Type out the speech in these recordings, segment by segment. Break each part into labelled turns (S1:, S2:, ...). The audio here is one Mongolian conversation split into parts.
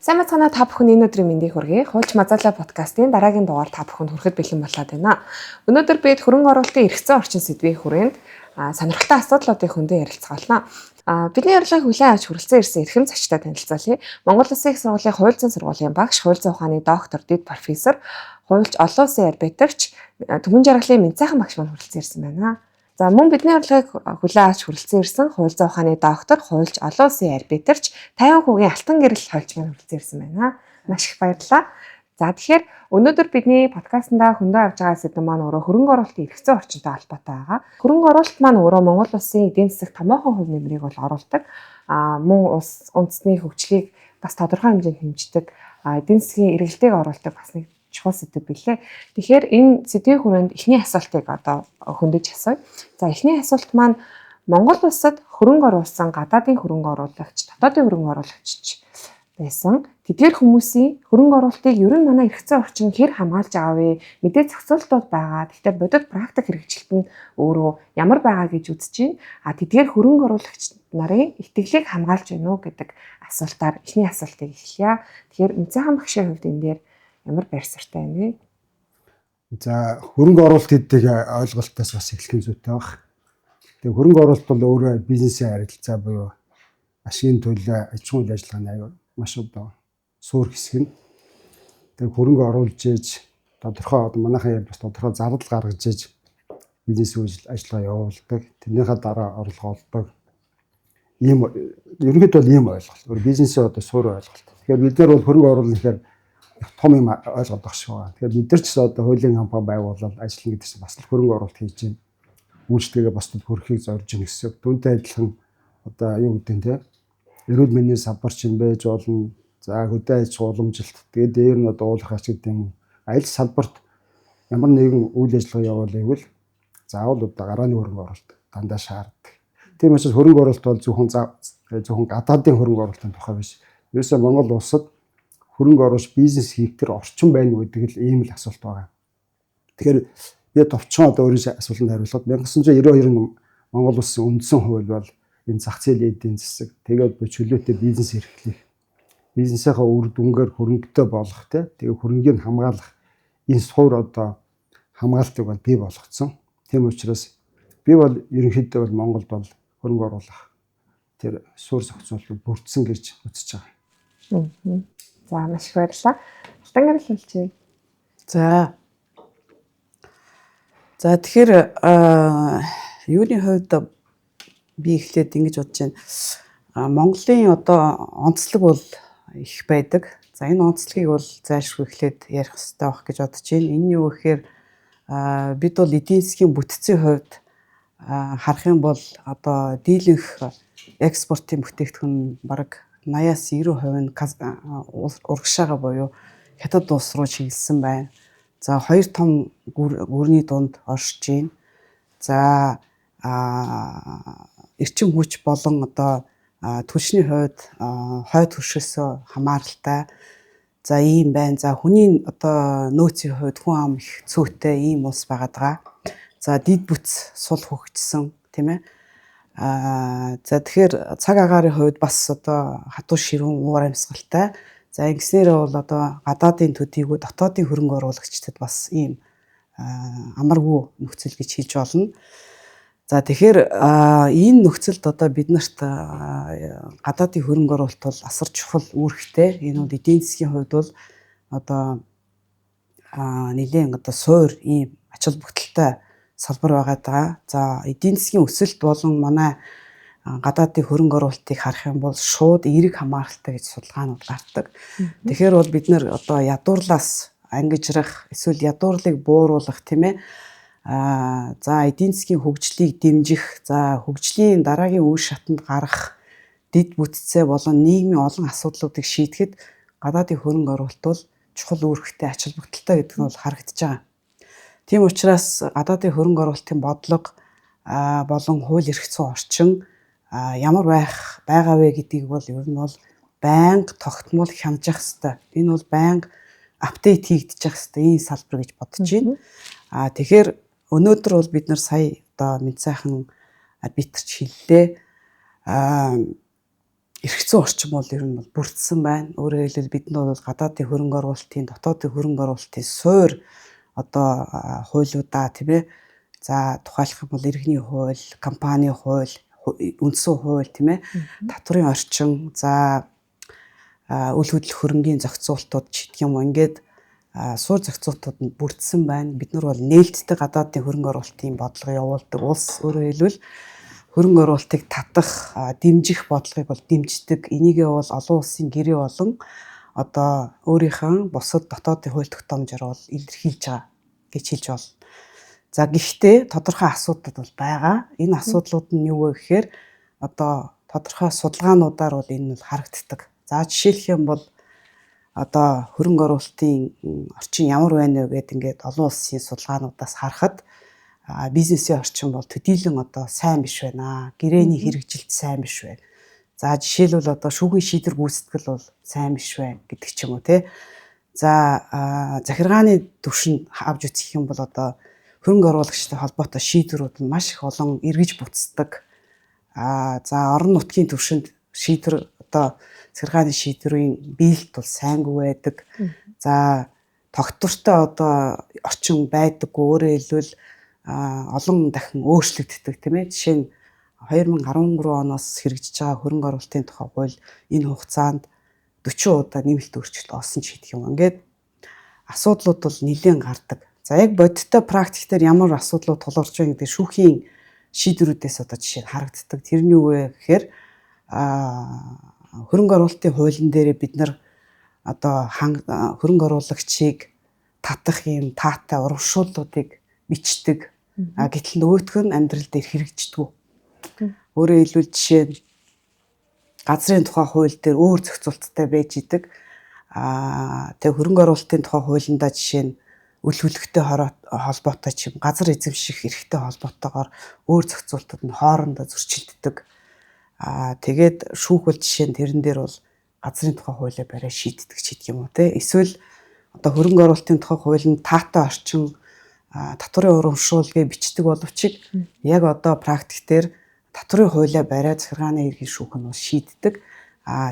S1: Сайн бацгаана та бүхэн энэ өдрийн мэндийг хүргэе. Хуульч Мазаала подкастын дараагийн дугаар та бүхэнд хүрэхэд бэлэн болоод байна. Өнөөдөр бид хөрөнгө оруулалтын эргэцэн орчин сэдвийн хүрээнд сонирхолтой асуудлуудын хөндөө ярилцгаална. Бидний урилгыг хүлээн авч хүрэлцэн ирсэн эрхэм зочтой танилцуулъя. Монгол Улсын их сургуулийн хууль зүйн сургуулийн багш, хууль зүйн ухааны доктор, дэд профессор, хуульч олон улсын арбитрч, Түмэн жаргалын Менцайхан багш маань хүрэлцэн ирсэн байна. За мөн бидний урилгыг хүлээн авч хүрэлцэн ирсэн хууль зүйн ухааны доктор, хуульч олон улсын арбитрч, 50% алтан гэрэл хуульч маань хүрэлцэн ирсэн байна. Маш их баярлалаа. За тэгэхээр өнөөдөр бидний подкастнда хөндөө авч байгаа сэдэв маань өөрөө хөрөнгө оруулалтын эргэцэн орчинтой холбоотой байгаа. Хөрөнгө оруулалт маань өөрөө Монгол Улсын эдийн засаг томоохон хувь нэмрийг бол оруулдаг. Мөн улс үндэсний хөгжлийг бас тодорхой хэмжээнд хэмждэг. Эдийн засгийн эргэлтийг оруулдаг бас нэг чухал сэдэв билээ. Тэгэхээр энэ сэдвийн хүрээнд эхний асуултыг одоо хөндөж асууя. За эхний асуулт маань Монгол улсад хөрөнгө оруулсан гадаадын хөрөнгө оруулагч, дотоодын хөрөнгө оруулагч байсан. Тэдгээр хүмүүсийн хөрөнгө оруулалтыг ер нь манай эргэцэн орчин хэр хамгаалж байгаа вэ? Мэдээ зохицуултууд байгаа. Гэхдээ бодит практик хэрэгжилт нь өөрөө ямар байгаа гэж үзэж байна. Тэдгээр хөрөнгө оруулагч нарын итгэлийг хамгаалж байна уу гэдэг асуултаар эхний асуултыг эхлэе. Тэгэхээр Менцайхан багшийн хувьд энэ дээр ямар байр суурьтай байна вэ?
S2: За хөрөнгө оруулалт гэдэг ойлголтоос бас эхлэх зүйтэй баг. Тэгээ хөрөнгө оруулалт бол өөрөө бизнесийн харилцаа буюу ашигын төлөө аж ахуйн ажиллагааны аюул маш одоо суур хэсэг нь. Тэгээ хөрөнгө оруулж ээж тодорхой манайхан бас тодорхой зардал гаргаж ээж бизнес ажиллагаа явуулдаг. Тэрнийхээ дараа орлого олдог. Ийм ерөнхийдөө бол ийм ойлголт. Бизнесийн одоо суур ойлголт. Тэгэхээр бид нар бол хөрөнгө оруулах гэхээр том юм ойлгоод байгаа шүү. Тэгэхээр бид нар ч одоо хуулийн компани байгуулалт ажиллана гэдэг чинь бас хөрөнгө оруулалт хийж байна. Үйлчлэгээ бусдад хүрэхийг зорж байна гэсэн. Түүнтэй адилхан одоо юу гэдэг нь те эрүүл мэндийн салбарч юм байж болно. За хөдөө аж ахуй уламжилт. Тэгээд дээр нь одоо уулах ач гэдэг аль салбарт ямар нэгэн үйл ажиллагаа явуулъя гэвэл заавал одоо гарааны хөрөнгө оруулалт дандаа шаарддаг. Тийм учраас хөрөнгө оруулалт бол зөвхөн гадаадын хөрөнгө оруулалтын тухай биш. Ерөөсөө Монгол улсад хөрөнгө оруулж бизнес хийх төр орчин байна гэдэг л ийм л асуулт байгаа. Тэгэхээр би товчхон одоо өөрийн асуултанд хариулахад 1992 Монгол улсын үндсэн хууль бол энэ зах зээлийн эдийн засаг тэгээд чөлөөтэй бизнес эрхлэх бизнесийнхаа үр дүнгээр хөрөнгөтэй болох тэгээ хөрөнгийг хамгаалах энэ суур одоо хамгаалтыг бол бий болгоцсон. Тийм учраас би бол ерөнхийдөө бол Монголд бол хөрөнгө оруулах тэр суур зохицуултыг бүрдсэн гэж үзэж байгаа.
S1: За маш их баярлалаа. Алтан гэрэл хэлчихье.
S3: За тэгэхээр юуны хувьд би эхлээд ингэж бодож байна. Монголын одоо онцлог бол их байдаг. За энэ онцлогийг бол зайлшгүй эхлээд ярих хэрэгтэй байх гэж бодож байна. Энэ юу гэхээр бид бол эдийн засгийн бүтцийн хувьд харах юм бол одоо дийлэнх экспортын бүтээгдэхүүн бараг 80-90% нь урагшаага буюу хятад улс руу чиглэсэн байна. За хоёр том гүрний дунд оршиж байна. За эрчим хүч болон одоо түлшний хувьд хойд хөршөөсөө хамааралтай. За ийм байна. За хүний одоо нөөцийн хувьд хүн ам их цөөтэй ийм улс байгаад байгаа. За дид бүтц сул хөгжсөн тийм ээ. За тэгэхээр цаг агаарын хувьд бас одоо хатуу ширүүн уур амьсгалтай. За ингэснээр бол одоо гадаадын төдийгүй дотоодын хөрөнгө оруулагчдад бас ийм амаргүй нөхцөл гэж хэлж болно. За тэгэхээр энэ нөхцөлд одоо биднэрт гадаадын хөрөнгө оруулалт бол асар чухал үүрэгтэй. Энэ бол эдийн засгийн хувьд бол одоо нэлээд одоо суур ийм ач холбогдолтой салбар байгаа. За эдийн засгийн өсөлт болон манай гадаадын хөрөнгө оруулалтыг харах юм бол шууд эерэг хамааралтай гэж судалгаанууд гардаг. Тэгэхээр бол бид нэр одоо ядуурлаас ангижрах эсвэл ядуурлыг бууруулах тийм ээ. За эдийн засгийн хөгжлийг дэмжих, за хөгжлийн дараагийн үе шатанд гарах дэд бүтцээ болон нийгмийн олон асуудлуудыг шийдэхэд гадаадын хөрөнгө оруулалт бол чухал үүрэгтэй ач холбогдолтой гэдэг нь бол харагдаж байгаа. Тийм учраас гадаадын хөрөнгө оруулалтын бодлого болон хууль эрх зүйн орчин ямар байгаа вэ гэдгийг бол ер нь бол байнга тогтмол хянаж хэвээр. Энэ бол байнга апдейт хийгдэж хэвээр ийм салбар гэж бодож байна. Тэгэхээр өнөөдөр бол бид нар сая одоо Менцайхан арбитрч хэллээ. эрх зүйн орчин бол ер нь бол бүрдсэн байна. Өөрөөр хэлбэл бид нар бол гадаадын хөрөнгө оруулалтын, дотоодын хөрөнгө оруулалтын суур одоо хуулиудаа тийм ээ. За тухайлах юм бол иргэний хууль, компани хууль, үндсэн хууль тийм ээ. Татврын орчин, за үйл хөдлөх хөрөнгийн зохицуултууд ч гэх юм уу ингээд суур зохицуултууд нь бүрдсэн байна. Бид нар бол нээлттэй гадаадын хөрөнгө оруулалтын бодлого явуулдаг улс. Өөрөөр хэлбэл хөрөнгө оруулалтыг татах, дэмжих бодлогыг бол дэмждэг. Энийгээ бол олон улсын гэрээ болон одоо өөрийнхөө бусад дотоодын хууль тогтоомжоор бол илэрхийлж байгаа гэж хэлж байна. За гэхдээ тодорхой асуудал бол байгаа. Энэ асуудлууд нь юу вэ гэхээр одоо тодорхой судалгаануудаар бол энэ нь харагддаг. За жишээлх юм бол одоо хөрөнгө оруулалтын орчин ямар байна вэ гэдэг ингээд олон улсын судалгаануудаас харахад бизнесийн орчин бол төдийлөн одоо сайн биш байна. Гэрээний хэрэгжилт сайн биш байна. За жишээлбэл одоо шүүхийн шийдвэр гүйцэтгэл бол сайн биш байна гэдэг ч юм уу тий. За захиргааны түвшинд авч үзэх юм бол одоо хөрөнгө оруулагчтай холбоотой шийдвэрүүд нь маш их олон эргэж буцдаг. За орон нутгийн түвшинд шийдвэр одоо захиргааны шийдвэрийн биелэлт бол сайнгүй байдаг. За тогтвортой одоо орчин байдаггүй. Өөрөөр хэлбэл олон дахин өөрчлөгддөг тийм ээ. Жишээ нь 2013 оноос хэрэгжиж байгаа хөрөнгө оруулалтын тухай хууль энэ хугацаанд 40 удаа нэмэлт өөрчлөлт олсон ч гэдэг юм. Ингээд асуудлууд бол нэлээд гардаг. За яг бодиттой практик дээр ямар асуудлууд тулгарч байна гэдэг шүүхийн шийдвэрүүдээс одоо жишээ нь харагддаг. Тэр нь юу вэ гэхээр хөрөнгө оруулалтын хуулийн дээр бид нар одоо хөрөнгө оруулагчийг татах юм таатай урамшууллуудыг бичдэг. Гэтэл нөгөөх нь амьдрал дээр хэрэгждэг. Өөрөөр хэлбэл жишээ нь газрын тухай хууль дээр өөр зохицуулттай байж идэг. Тэгээ хөрөнгө оруулалтын тухай хуулиндаа жишээ нь үл хөдлөлттэй холбоотой ч юм газар эзэмших эрхтэй холбоотойгоор өөр зохицуултууд нь хоорондоо зөрчилддөг. Тэгээд шүүх бол жишээ нь тэрэн дээр бол газрын тухай хуулиа барай шийддэг ч гэдэг юм уу те. Эсвэл одоо хөрөнгө оруулалтын тухай хуулинд таатай орчин татврын урамшууллыг бичдэг боловч яг одоо практик дээр татврын хуулиа барай захиргааны эрхийн шүүх нь шийддэг.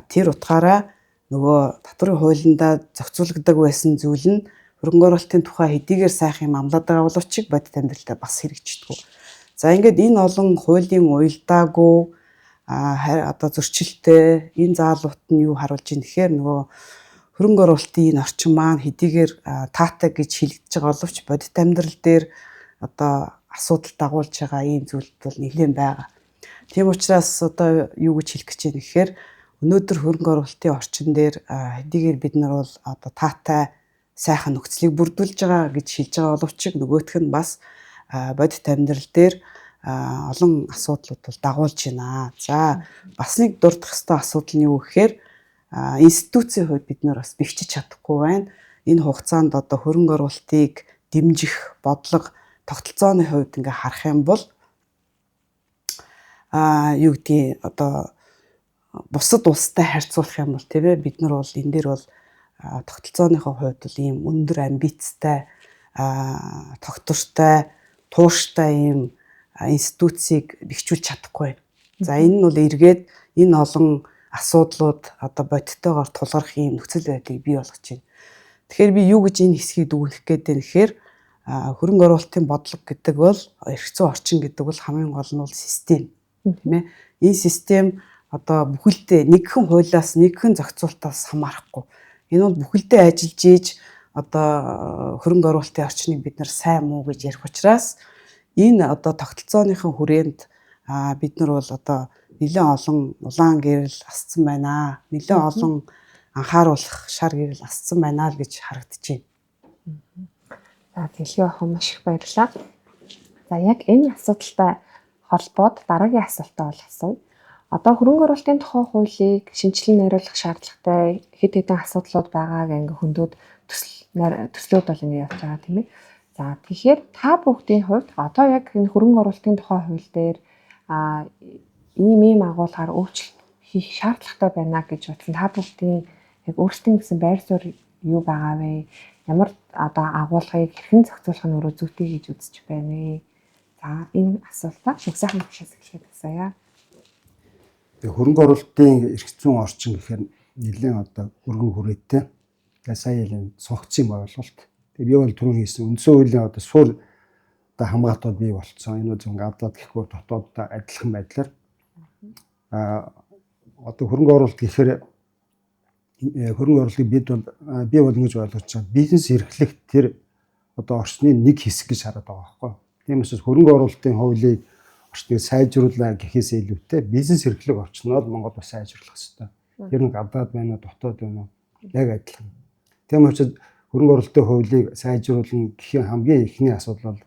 S3: Тэр утгаараа нөгөө татврын хуулиндаа зохицуулагддаг байсан зүйл нь хөрөнгө оруулалтын тухай хэдийгээр сайхан юм амлаад байгаа боловч бодит амьдралдаа бас хэрэгждэг. За ингээд энэ олон хуулийн уялдаагүй одоо зөрчилтэй энэ заалууд нь юу харуулж байна гэхээр нөгөө хөрөнгө оруулалтын энэ орчин маань хэдийгээр таатай гэж хэлэгдэж байгаа боловч бодит амьдрал дээр одоо асуудал дагуулж байгаа ийм зүйлд бол нэлээд байгаа. Тийм учраас одоо юу гэж хэлэх гэж байна гэхээр өнөөдөр хөрөнгө оруулалтын орчин дээр хэдийгээр бид нар бол одоо таатай сайхан нөхцөлийг бүрдүүлж байгаа гэж хэлж байгаа боловч нөгөөх нь бас бодит амьдрал дээр олон асуудлууд бол дагуулж байна. За бас нэг дурдах ёстой асуудал нь юу гэхээр институцийн хувьд бид нар бас бэвчиж чадахгүй байна. Энэ хугацаанд одоо хөрөнгө оруулалтыг дэмжих бодлого тогтолцооны хувьд ингээ харах юм бол юу гэдгийг одоо бусад улстай харьцуулах юм бол тийм ээ бид нар бол энэ дээр бол тогтолцооныхоо хувьд бол ийм өндөр амбицтай тогтвортой тууштай ийм институцийг бэхжүүлж чадахгүй байна. За энэ нь бол эргээд энэ олон асуудлууд одоо бодиттойгоор тулгарх ийм нөхцөл байдлыг бий болгож байна. Тэгэхээр би юу гэж энэ хэсгийг дүгнэх гээд байна гэхээр хөрөнгө оруулалтын бодлого гэдэг бол эрх зүйн орчин гэдэг бол хамгийн гол нь бол систем тийм ээ. Энэ систем одоо бүхэлдээ нэгхэн хуулиас нэгхэн зохицуултаас хамаарахгүй. Энэ бол бүхэлдээ ажиллаж ийж одоо хөрөнгө оруулалтын орчныг бид нар сайн муу гэж ярих учраас энэ одоо тогтолцооныхон хүрээнд бид нар бол одоо нэлээд олон улаан гэрэл асцсан байна. Нэлээд олон анхааруулах шар гэрэл асцсан байна л гэж харагдаж байна.
S1: За дэлхий охин маш их баярлалаа. За яг энэ асуудалтай холбоод дараагийн асуултаа бол асууя. Одоо хөрөнгө оруулалтын тухай хуулийг шинжилэн найруулах шаардлагатай хэд хэдэн асуудлууд байгааг ингээ хөндөд төслүүд бол ингээ явж байгаа тийм ээ. За тэгэхээр та бүгдийн хувьд одоо яг энэ хөрөнгө оруулалтын тухай хууль дээр ийм агуулгаар өөрчлөлт хийх шаардлагатай байна гэж бодсон. Та бүгдийн яг өөрсдийн гэсэн байр суурь юу байгаа вэ? Ямар одоо агуулгыг хэрхэн зохицуулах нь өөрөө зүйтэй гэж үзэж байна вэ? За энэ асуултаа шигсайхан багшаас эхлэхэд асууя.
S2: Тэгээ хөрөнгө оруулалтын эрх зүйн орчин гэхээр нэлээд одоо өргөн хүрээтэй. Тэгээ сая ийм цогцсон ойлголт. Тэгээ би бол түрүү хийсэн үндсэн хуулийн одоо суурь одоо хамгаалтууд бий болцсон. Энэ үзэн гадаад гэхгүй дотооддоо адилхан байдлаар одоо хөрөнгө оруулалт гэхээр хөрөнгө оруулалтыг би бол ингэж ойлгож байгаа. Бизнес эрхлэх тэр одоо орчны нэг хэсэг гэж хараад байгаа байхгүй. Тийм учраас хөрөнгө оруулалтын хуулийг орчныг сайжруулах гэхээс илүүтэй бизнес эрхлэх орчноо Монгол бас сайжруулах хэрэгтэй. Тэр нь гадаад байна уу, дотоод байна уу яг адилхан. Тийм учраас хөрөнгө оруулалтын хуулийг сайжруулах гэхийн хамгийн ихний асуудал бол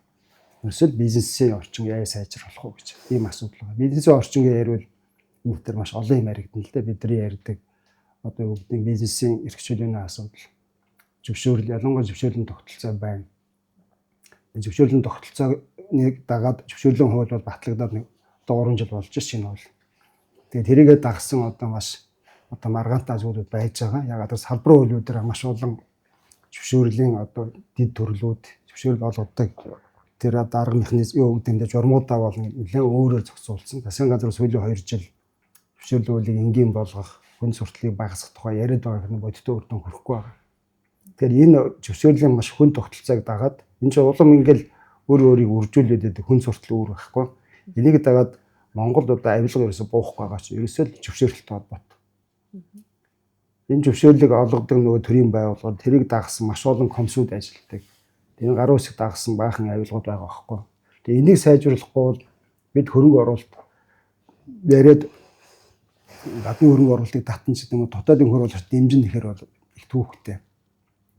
S2: ерөөсөө бизнесийн орчин яаж сайжруулах вэ гэж ийм асуудал байна. Бизнесийн орчингээ ярил энэ төр маш олон юм яригдана л да. Бидний ярьдаг одоо юу гэдэг бизнесийн эрхчлөлийн асуудал, зөвшөөрөл, ялангуяа зөвшөөрлийн тогтолцоо байна. Зөвшөөрлийн тогтолцоог дагаад зөвшөөрлийн хууль бол батлагдаад одоо 3 жил болж шинэ бол. Тэгээд тэрийгэ дагсан одоо маш одоо маргаантай зүйлүүд байж байгаа. Яг одоо салбар хуулиудаар маш олон зөвшөөрлийн одоо дэд төрлүүд зөвшөөрөл олгодог. Тэр дарга механизм юу гэдэг нь журмуудаа бол нэлээд өөрөөр зохицуулсан. Засгийн газар сүүлийн 2 жил зөвшөөрлийн хуулийг энгийн болгох, хүн сурталчилгааг багасгах тухай яриад байгаа хэрэг бодиттой үр дүн хүрэхгүй байгаа. Тэгэхээр энэ зөвшөөрлийн маш хүн тогтолцоог дагаад энэ ч улам ингээл өөрийг үржүүлээд байдаг хүн суртал үүр байхгүй. Энийг дагаад Монголд одоо авилга ерөөсө буухгүй байгаа ч ерөөсөө л зөвшөөрөлтэй холбоотой. Энэ зөвшөөрлийг олгодог нөгөө төрийн байгууллагууд тэрийг дагсан маш олон комиссууд ажилладаг. Энэ гаруй хэсэг дагсан баахан авилгууд байгаа байхгүй. Тэгээ энийг сайжруулахгүй бол бид хөрөнгө оруулалт яриад гадны хөрөнгө оруулалтыг татна ч гэдэг юм уу дотоодын хөрөнгө оруулалт дэмжин гэхээр бол их түүхтэй.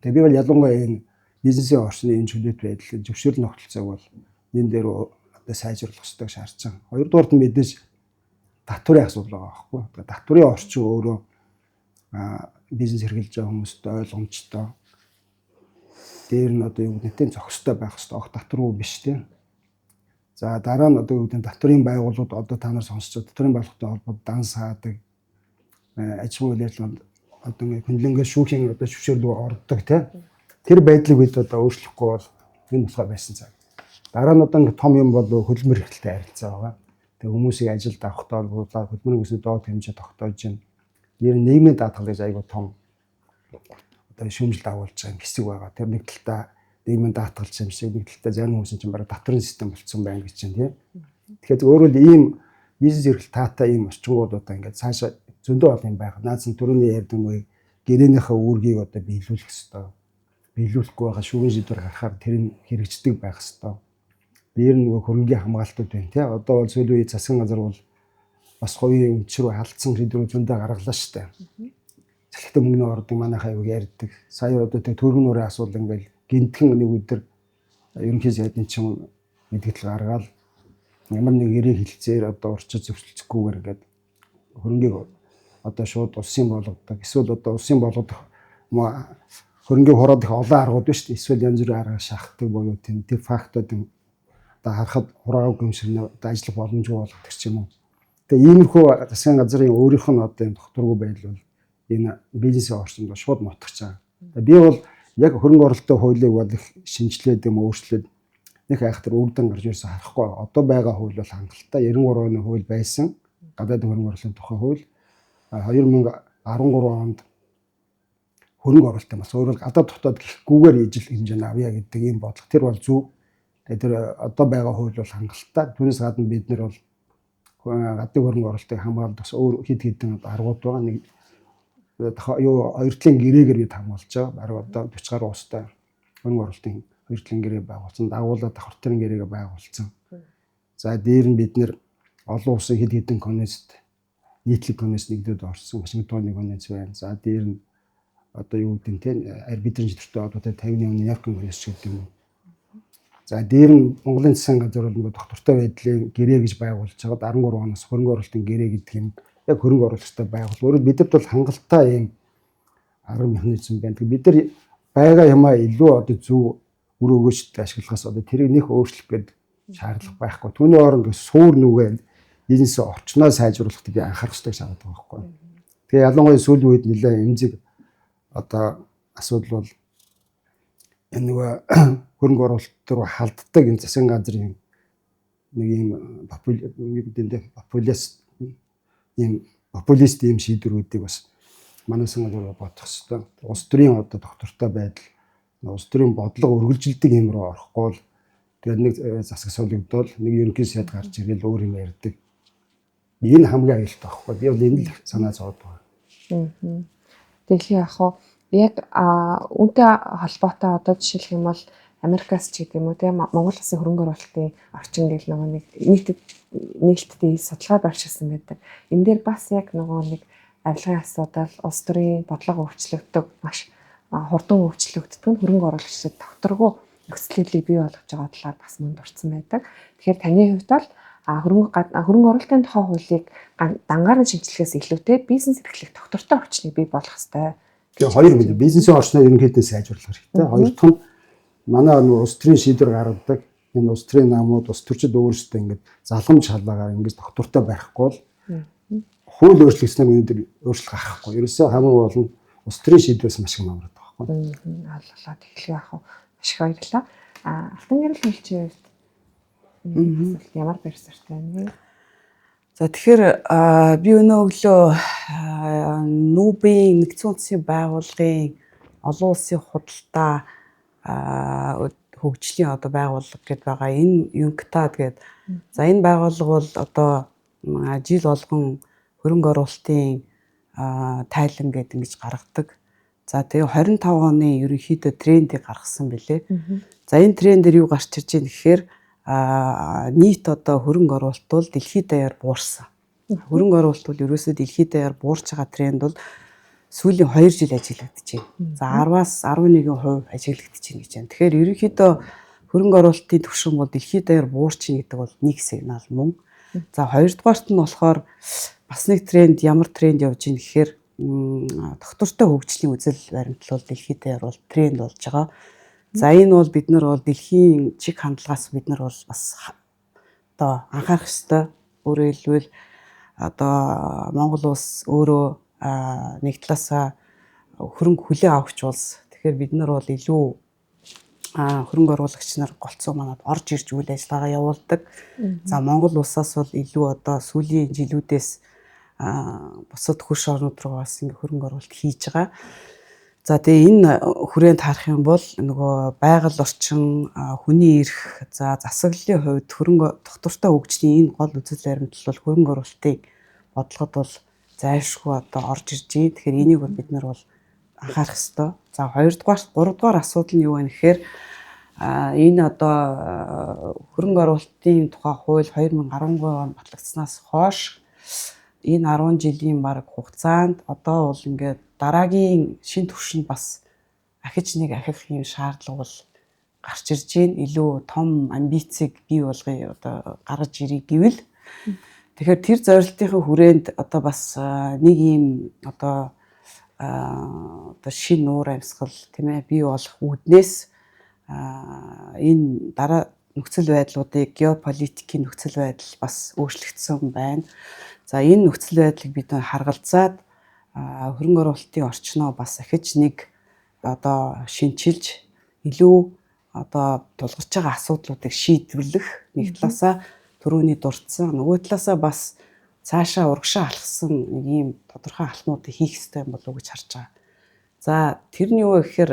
S2: Тэгээ би бол ялангуяа энэ бизнесийн орчны энэ чөлөөт байдал зөвшөөрөл тогтолцоог бол энэ дээр одоо сайжруулах хэрэгтэй шаардж байгаа. Хоёрдугаарт нь мэдээж татварын асуудал байгаа байхгүй. Тэгээ татварын орчин өөрөө бизнес эрхэлж байгаа хүмүүстэй ойлгомжтой. Дээр нь одоо юу гэдэг нь зохистой байх хэрэгтэй. Огт татвар биш тийм. За дараа нь одоо юу гэдэг нь татварын байгууллагууд одоо та нар сонсч татварын байгууллагатай холбоотой дан саадаг аж ахуйн үйлчлэгэнд одоо ингэ хөндлөнгөө шүүхийн одоо зөвшөөрлөг ордог тийм. Тэр байдлыг бид одоо өөрчлөхгүй бол энэ болохоор байсан цаг. Дараа нь одоо том юм бол хөдөлмөр эрхлэлтэй харилцаа байгаа. Тэгээ хүмүүсийг ажилд авахтаа болуулаад хөдөлмөрийн өсөлт доод хэмжээ тогтоож байна. Нэр нийгмийн даатгал гэж айгүй том одоо шүүмжлэлт агуулж байгаа хэсэг байгаа. Тэр нэг талдаа нийгмийн даатгалч юм шиг нэг талдаа зарим хүмүүс чинь бараг татварын систем болцсон байна гэж чинь тийм. Тэгэхээр өөрөөр ийм бизнес эрхлэлт таатай ийм орчингууд одоо ингээд цаашаа зөндөө олон юм байгаа. Наад зэн түрүүний ярьдаг үе гэрээнийхээ үүргийг одоо биелүүлэх хэрэгтэй. Биелүүлэхгүй байгаа шүүгэн шийдвэр гаргахаар тэр нь хэрэгждэг байх хэрэгтэй. Дээр нөгөө хөрөнгөний хамгаалтууд байна тий. Одоо бол сүүлийн үе засгийн газар бол бас хувийн өмч рүү халдсан шийдвэрүүд зөндөө гаргалаа шүү дээ. Залхитай мөнгөний ордог манайхаа юу ярьдаг. Сая одоо тэр төргөнөрөө асуудал ингээл гинтхэн нэг өдөр ерөнхий сайдын чинь мэдгэл гаргаад ямар нэг яриг хилцээр одоо урчиж зөвшөлдөхгүйгээр ингээд хөрөнгийг одоо шууд улсын болгодог. Эсвэл одоо улсын болгох хөрөнгөний хураад их олон аргууд байна шүү дээ. Эсвэл янз бүрийн арга шахдаг буюу тийм фактууд одоо харахад хураагүй юм шиг одоо ажиллах боломжгүй болгодог ч юм уу. Тэгээ иймэрхүү засгийн газрын өөрийнх нь одоо энэ докторгүй байдал бол энэ бизнесийн орчинд шууд нутгаж байгаа. Би бол яг хөрөнгө оруулалтын хуулийг бол их шинжилээд юм өөрчлөөд нэг айхтар үрдэн гарч ирсэн харахгүй. Одоо байгаа хууль бол хангалттай 93 оны хууль байсан. Гадаад хөрөнгө оруулалтын тухай хууль 2013 онд хөрөнгө оруулалт бас өөрөөр гадаад дотоод гэхгүйгээр ижил хэмжээнд авъя гэдэг ийм бодлого тэр бол зөв. Тэр одоо байгаа хууль бол хангалттай. Түүнээс гадна бид нар бол гадны хөрөнгө оруулалтыг хамгаалж бас өөр хэд хэдэн аргууд байгаа. Нэг юу хоёр талын гэрээгээр бид хамгаалж байгаа. Бараг одоо 40 гаруй устай хөрөнгө оруулалтын хоёр талын гэрээ байгуулсан. Дагуулад давхар төрийн гэрээгээ байгуулсан. За дээр нь бид нэр олон улсын хэд хэдэн конвенцэд нийтлэг конвенц нэгдээд орсон. Вашингтоны конвенц байна. За дээр нь одоо юу гэдэг нь тийм арбитрийн чөлөөтэй одоотой 50-ны оны Нью-Йорк конвенц гэдэг юм. За дээр нь Монголын засгийн газар бол нөгөө доктортой байдлын гэрээ гэж байгуулж байгаа 13 оноос хөрөнгө оруулалтын гэрээ гэдэг юм яг хөрөнгө оруулалттай байгуул. Өөрөөр бидэд бол хангалттай ийм арга механизм байна. Бид нар байгаа юмаа илүү одоо зөв үр өгөөжтэй ашиглахаас одоо тэрийг нэх өөрчлөх гээд шаардлага байхгүй. Түүний оронд суур нүгэ бизнесийн орчноо сайжруулахад би анхаарах хэрэгтэй гэж хараад байгаа байхгүй. Тэгээ ялангуяа сүүлийн үед нэлээд эмзэг одоо асуудал бол энэ нөгөө хөрөнгө оруулалт руу халддаг энэ засгийн газрын нэг ийм популист ийм популист ийм шийдвэрүүдийг бас манай санаалаар бодох хэрэгтэй. Улс төрийн одоо доктортой байдал, улс төрийн бодлого үргэлжилдэг юм руу орохгүй бол тэгээд нэг засаг солигдвол нэг ерөнхий сайд гарч ирэл өөр юм ярьдаг. Энэ хамгийн аюултай байхгүй. Би бол энэ л санаа зовоод байна.
S1: Тэгэхээр яг үүнтэй холбоотой одоо жишээлх юм бол Америкаас ч гэдэг юм уу тийм Монгол Улсын хөрөнгө оруулалтын орчин гэл нэг нээлттэй судалгаа барьчихсан байдаг. Энэ дээр бас яг нэг авилгын асуудал, улс төрийн бодлого өөрчлөгддөг, маш хурдан өөрчлөгддөг нь хөрөнгө оруулагчид докторгүй нөхцөлийг бий болгож байгаа талаар бас мөн дурдсан байдаг. Тэгэхээр таны хувьд бол хөрөнгө оруулалтын тухай хуулийг дангаар нь шинжилгээс илүүтэй бизнес эрхлэх доктортой орчныг бий болгох ёстой.
S2: Тэгээ хоёр мэдээ бизнесийн орчноо ерөнхийдөө сайжруулах хэрэгтэй. Хоёр дахь нь манай улс төрийн шийдвэр гаргадаг энэ улс төрийн намууд улс төрчид өөрсдөө ингэж залгамж халаагаар ингэж доктортой барихгүй бол хууль өөрчлөгдснээр өнөөдөр өөрчлөлт гарахгүй. Ерөөсөө хамгийн гол нь улс төрийн шийдвэрээс маш их намраад байгаа байхгүй.
S1: Аллаа тэгэхээр маш их баярлалаа. Алтан гэрэл хэлчээ ямар барьсартай вэ?
S3: За тэгэхээр би өнөө өглөө Нүүбийн нэгдсэн үндэсний байгууллагын олон улсын худалдаа хөгжлийн одоо байгууллага гэдээ байгаа. Энэ UNCTAD гэдэг. За энэ байгууллага бол одоо жил болгон хөрөнгө оруулалтын тайлан гэдэг ингэж гаргадаг. За тэгээ 25 оны ерөнхийдөө трендийг гаргасан билээ. За энэ трендээр юу гарч ирж байна гэхээр нийт одоо хөрөнгө оруулалт бол дэлхийд даяар буурсан. Хөрөнгө оруулалт бол ерөөсөө дэлхийд даяар буурч байгаа тренд бол сүүлийн 2 жил ажиглагдаж байна. За 10-аас 11% ажиглагдаж байна гэж байна. Тэгэхээр ерөнхийдөө хөрөнгө оруулалтын түвшин бол дэлхийд даяар буурч байна гэдэг бол нэг сигнал мөн. За хоёрдугаарт нь болохоор бас нэг тренд ямар тренд явж байна гэхээр доктортой хөгжлийн үзэл баримтлал бол дэлхийд даяар бол тренд болж байгаа. За энэ бол бид нар бол дэлхийн чиг хандлагаас бид нар бол бас одоо анхаарах ёстой. Өөрөөр хэлбэл одоо Монгол улс өөрөө нэг талаасаа хөрөнгө хүлээн авахч улс. Тэгэхээр бид нар бол илүү хөрөнгө оруулагч нар голцоо манад орж ирж үйл ажиллагаа явуулдаг. За Монгол улсаас бол илүү одоо сүүлийн жилүүдээс бусад хөрш орнууд руу бас ингэ хөрөнгө оруулалт хийж байгаа. За тэгээ энэ хүрээнд харах юм бол нөгөө байгаль орчин, хүний эрх, за засаглалын хувьд хөрөнгө доктортой хөгжлийн энэ гол үзэл баримтлал бол хөрөнгө оруулалтын бодлогод бол зайлшгүй одоо орж ирж байна. Тэгэхээр энийг бол бид нар бол анхаарах ёстой. За гуравдугаар асуудал нь юу вэ гэхээр энэ одоо хөрөнгө оруулалтын тухай хууль 2013 он батлагдсанаас хойш энэ 10 жилийн баг хугацаанд одоо бол ингээд дараагийн шин түвшинд бас ахиж юм шаардлага бол гарч ирж байна. Илүү том амбицийг бий болгоё одоо гаргаж ирэх гэвэл тэгэхээр тэр зорилтын хүрээнд одоо бас нэг юм одоо шин уур амьсгал тийм ээ бий болох үүднээс энэ дараа нөхцөл байдлуудыг геополитикийн нөхцөл байдал бас өөрчлөгдсөн байна. За энэ нөхцөл байдлыг бид харгалзаад хөрөнгө оруулалтын орчноо бас ахиж нэг одоо шинчилж илүү одоо тулгарч байгаа асуудлуудыг шийдвэрлэх нэг талаасаа түрүүний дурдсан нөгөө талаасаа бас цаашаа урагшаа алхсан нэг ийм тодорхой алхмуудыг хийх хэрэгтэй юм болов уу гэж харж байгаа. За тэр нь юу вэ гэхээр